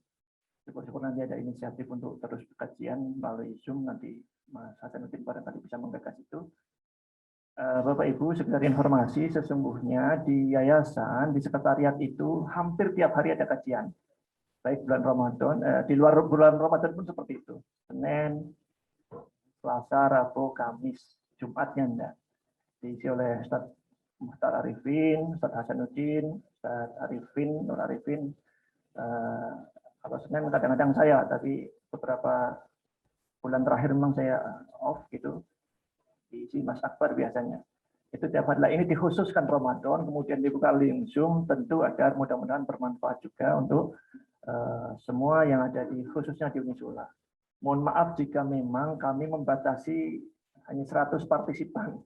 Syukur-syukur nanti ada inisiatif untuk terus kajian melalui Zoom, nanti Mas Hasanuddin barangkali bisa menggagas itu. Bapak Ibu, sekedar informasi, sesungguhnya di yayasan, di sekretariat itu hampir tiap hari ada kajian. Baik bulan Ramadan, di luar bulan Ramadan pun seperti itu. Senin, Selasa, Rabu, Kamis, Jumatnya enggak. Diisi oleh Ustaz Muhtar Arifin, Ustaz Hasanuddin, Ustaz Arifin, Nur Arifin. Kalau Senin kadang-kadang saya, tapi beberapa bulan terakhir memang saya off gitu. Diisi Mas Akbar biasanya. Itu tiap hari. Ini dikhususkan Ramadan, kemudian dibuka link Zoom, tentu agar mudah-mudahan bermanfaat juga untuk semua yang ada di khususnya di Unisula. Mohon maaf jika memang kami membatasi hanya 100 partisipan.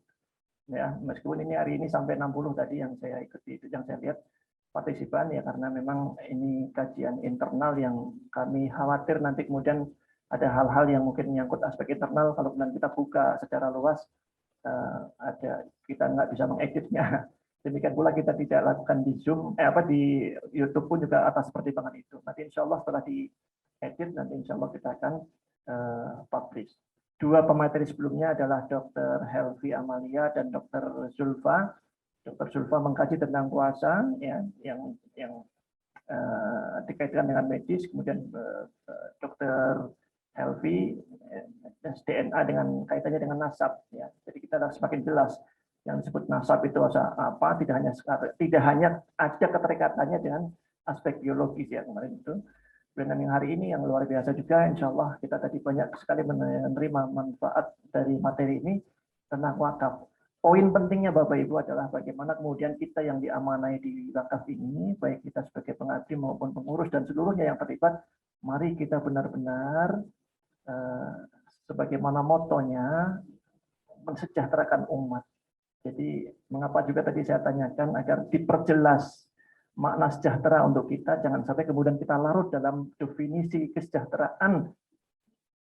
Ya, meskipun ini hari ini sampai 60 tadi yang saya ikuti, itu yang saya lihat partisipan ya, karena memang ini kajian internal yang kami khawatir nanti kemudian ada hal-hal yang mungkin menyangkut aspek internal, kalau kemudian kita buka secara luas ada kita nggak bisa mengeditnya. Demikian pula kita tidak lakukan di Zoom, di YouTube pun juga atas pertimbangan itu. Nanti insya Allah setelah diedit nanti insya Allah kita akan publish. dua pemateri sebelumnya adalah Dr. Helvi Amalia dan Dr. Zulfa. Dr. Zulfa mengkaji tentang puasa, ya, yang dikaitkan dengan medis, kemudian Dr. Helvi DNA dengan kaitannya dengan nasab, ya. Jadi kita semakin jelas yang disebut nasab itu apa, tidak hanya ada keterikatannya dengan aspek biologis, ya, kemarin itu. Dan yang hari ini yang luar biasa juga, insya Allah kita tadi banyak sekali menerima manfaat dari materi ini tentang wakaf. Poin pentingnya Bapak Ibu adalah bagaimana kemudian kita yang diamanai di wakaf ini, baik kita sebagai pengabdi maupun pengurus dan seluruhnya yang terlibat, mari kita benar-benar sebagaimana motonya mensejahterakan umat. Jadi mengapa juga tadi saya tanyakan agar diperjelas makna sejahtera untuk kita, jangan sampai kemudian kita larut dalam definisi kesejahteraan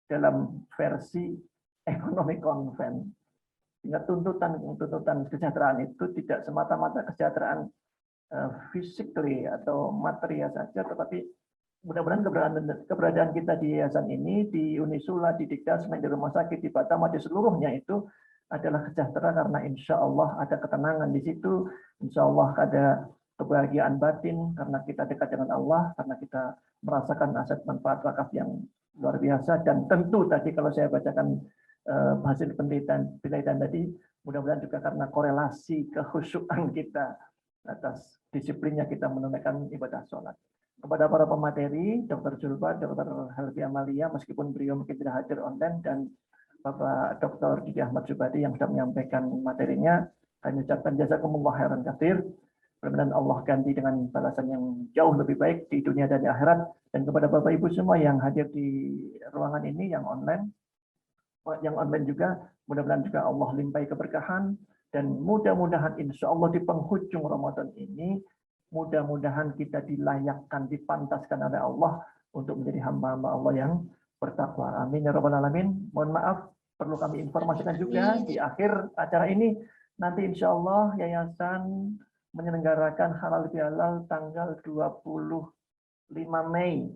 dalam versi ekonomi konven. Sehingga tuntutan kesejahteraan itu tidak semata-mata kesejahteraan physically atau material saja, tetapi mudah-mudahan keberadaan kita di yayasan ini, di Unisula, di Dikdas, di rumah sakit, di Batam, di seluruhnya itu adalah sejahtera karena insya Allah ada ketenangan di situ, insya Allah ada kebahagiaan batin karena kita dekat dengan Allah, karena kita merasakan aset manfaat wakaf yang luar biasa. Dan tentu tadi kalau saya bacakan hasil penelitian tadi, mudah-mudahan juga karena korelasi kekhusyukan kita atas disiplinnya kita menunaikan ibadah sholat. Kepada para pemateri, Dr. Zulfa, Dr. Helvi Amalia, meskipun beliau mungkin tidak hadir online, dan Bapak Dr. Didi Ahmad Subadi yang sudah menyampaikan materinya, kami ucapkan jazakumullah khairan katsir. Mudah-mudahan Allah ganti dengan balasan yang jauh lebih baik di dunia dan di akhirat. Dan kepada Bapak Ibu semua yang hadir di ruangan ini, yang online juga, mudah-mudahan juga Allah limpahi keberkahan. Dan mudah-mudahan insya Allah di penghujung Ramadan ini, mudah-mudahan kita dilayakkan, dipantaskan oleh Allah untuk menjadi hamba-hamba Allah yang bertakwa. Amin ya rabbal alamin. Mohon maaf, perlu kami informasikan juga di akhir acara ini, nanti insya Allah yayasan menyelenggarakan halal bihalal tanggal 25 Mei.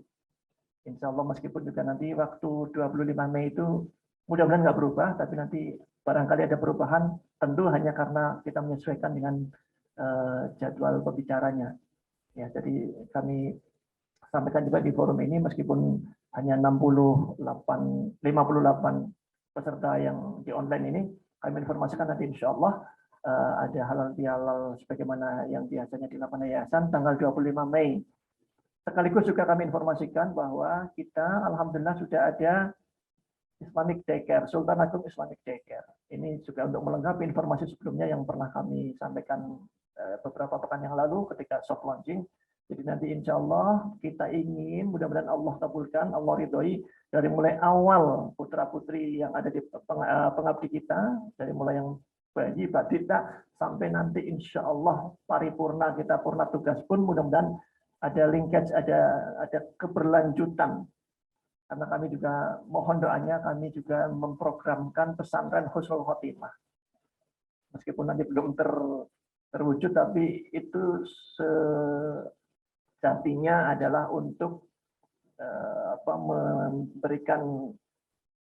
Insya Allah, meskipun juga nanti waktu 25 Mei itu mudah-mudahan nggak berubah, tapi nanti barangkali ada perubahan, tentu hanya karena kita menyesuaikan dengan jadwal pembicaranya. Ya, jadi kami sampaikan juga di forum ini, meskipun hanya 58 peserta yang di online ini, kami informasikan nanti insya Allah ada halal bihalal sebagaimana yang biasanya dilakukan yayasan tanggal 25 Mei. Sekaligus juga kami informasikan bahwa kita alhamdulillah sudah ada Islamic Daycare, Sultan Agung Islamic Daycare. Ini juga untuk melengkapi informasi sebelumnya yang pernah kami sampaikan beberapa pekan yang lalu ketika soft launching. Jadi nanti insya Allah kita ingin, mudah-mudahan Allah kabulkan, Allah ridhoi, dari mulai awal putra-putri yang ada di pengabdi kita, dari mulai yang bayi, batita, sampai nanti insya Allah paripurna kita, purna tugas pun mudah-mudahan ada linkage, ada keberlanjutan. Karena kami juga mohon doanya, kami juga memprogramkan pesantren Husnul Khotimah. Meskipun nanti belum terwujud, tapi itu sejatinya adalah untuk memberikan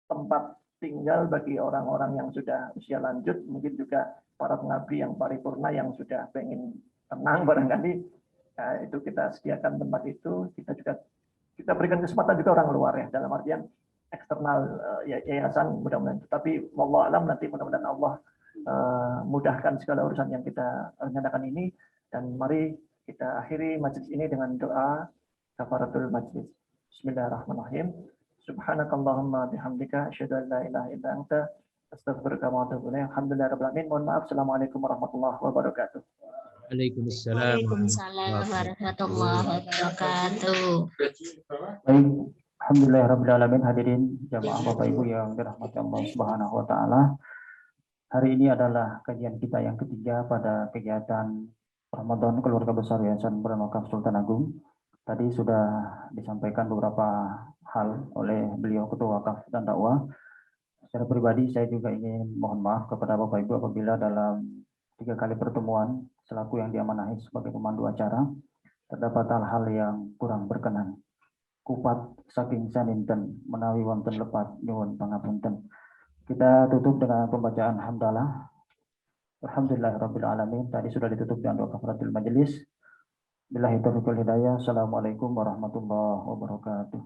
tempat tinggal bagi orang-orang yang sudah usia lanjut, mungkin juga para pengabdi yang paripurna yang sudah pengen tenang barangkali, itu kita sediakan tempat itu. Kita berikan kesempatan juga orang luar, ya, dalam artian eksternal yayasan, mudah-mudahan. Tapi wallahu alam, nanti mudah-mudahan Allah mudahkan segala urusan yang kita rencanakan ini. Dan mari kita akhiri majelis ini dengan doa kafaratul majelis. Bismillahirrahmanirrahim. Subhanakallahumma bihamdika asyhadu an la ilaha illa anta astaghfiruka wa atubu ilaik. Alhamdulillahirabbil alamin. Mohon maaf. Assalamualaikum warahmatullahi wabarakatuh. Waalaikumsalam warahmatullahi wabarakatuh. Baik, alhamdulillahirabbil alamin. Hadirin jamaah Bapak Ibu yang dirahmati Allah Subhanahu wa taala. Hari ini adalah kajian kita yang ketiga pada kegiatan Ramadan Keluarga Besar Yayasan Bulan Wakaf Sultan Agung. Tadi sudah disampaikan beberapa hal oleh beliau Ketua Wakaf dan Dakwah. Secara pribadi saya juga ingin mohon maaf kepada Bapak Ibu apabila dalam 3 kali pertemuan selaku yang diamanahi sebagai pemandu acara terdapat hal-hal yang kurang berkenan. Kupat saking saninten menawi wonten lepat nyuwun pangapunten. Kita tutup dengan pembacaan hamdalah. Alhamdulillahirabbil alamin. Tadi sudah ditutup dengan doa kafaratul majelis. Billahi taufiq wal hidayah. Assalamualaikum warahmatullahi wabarakatuh.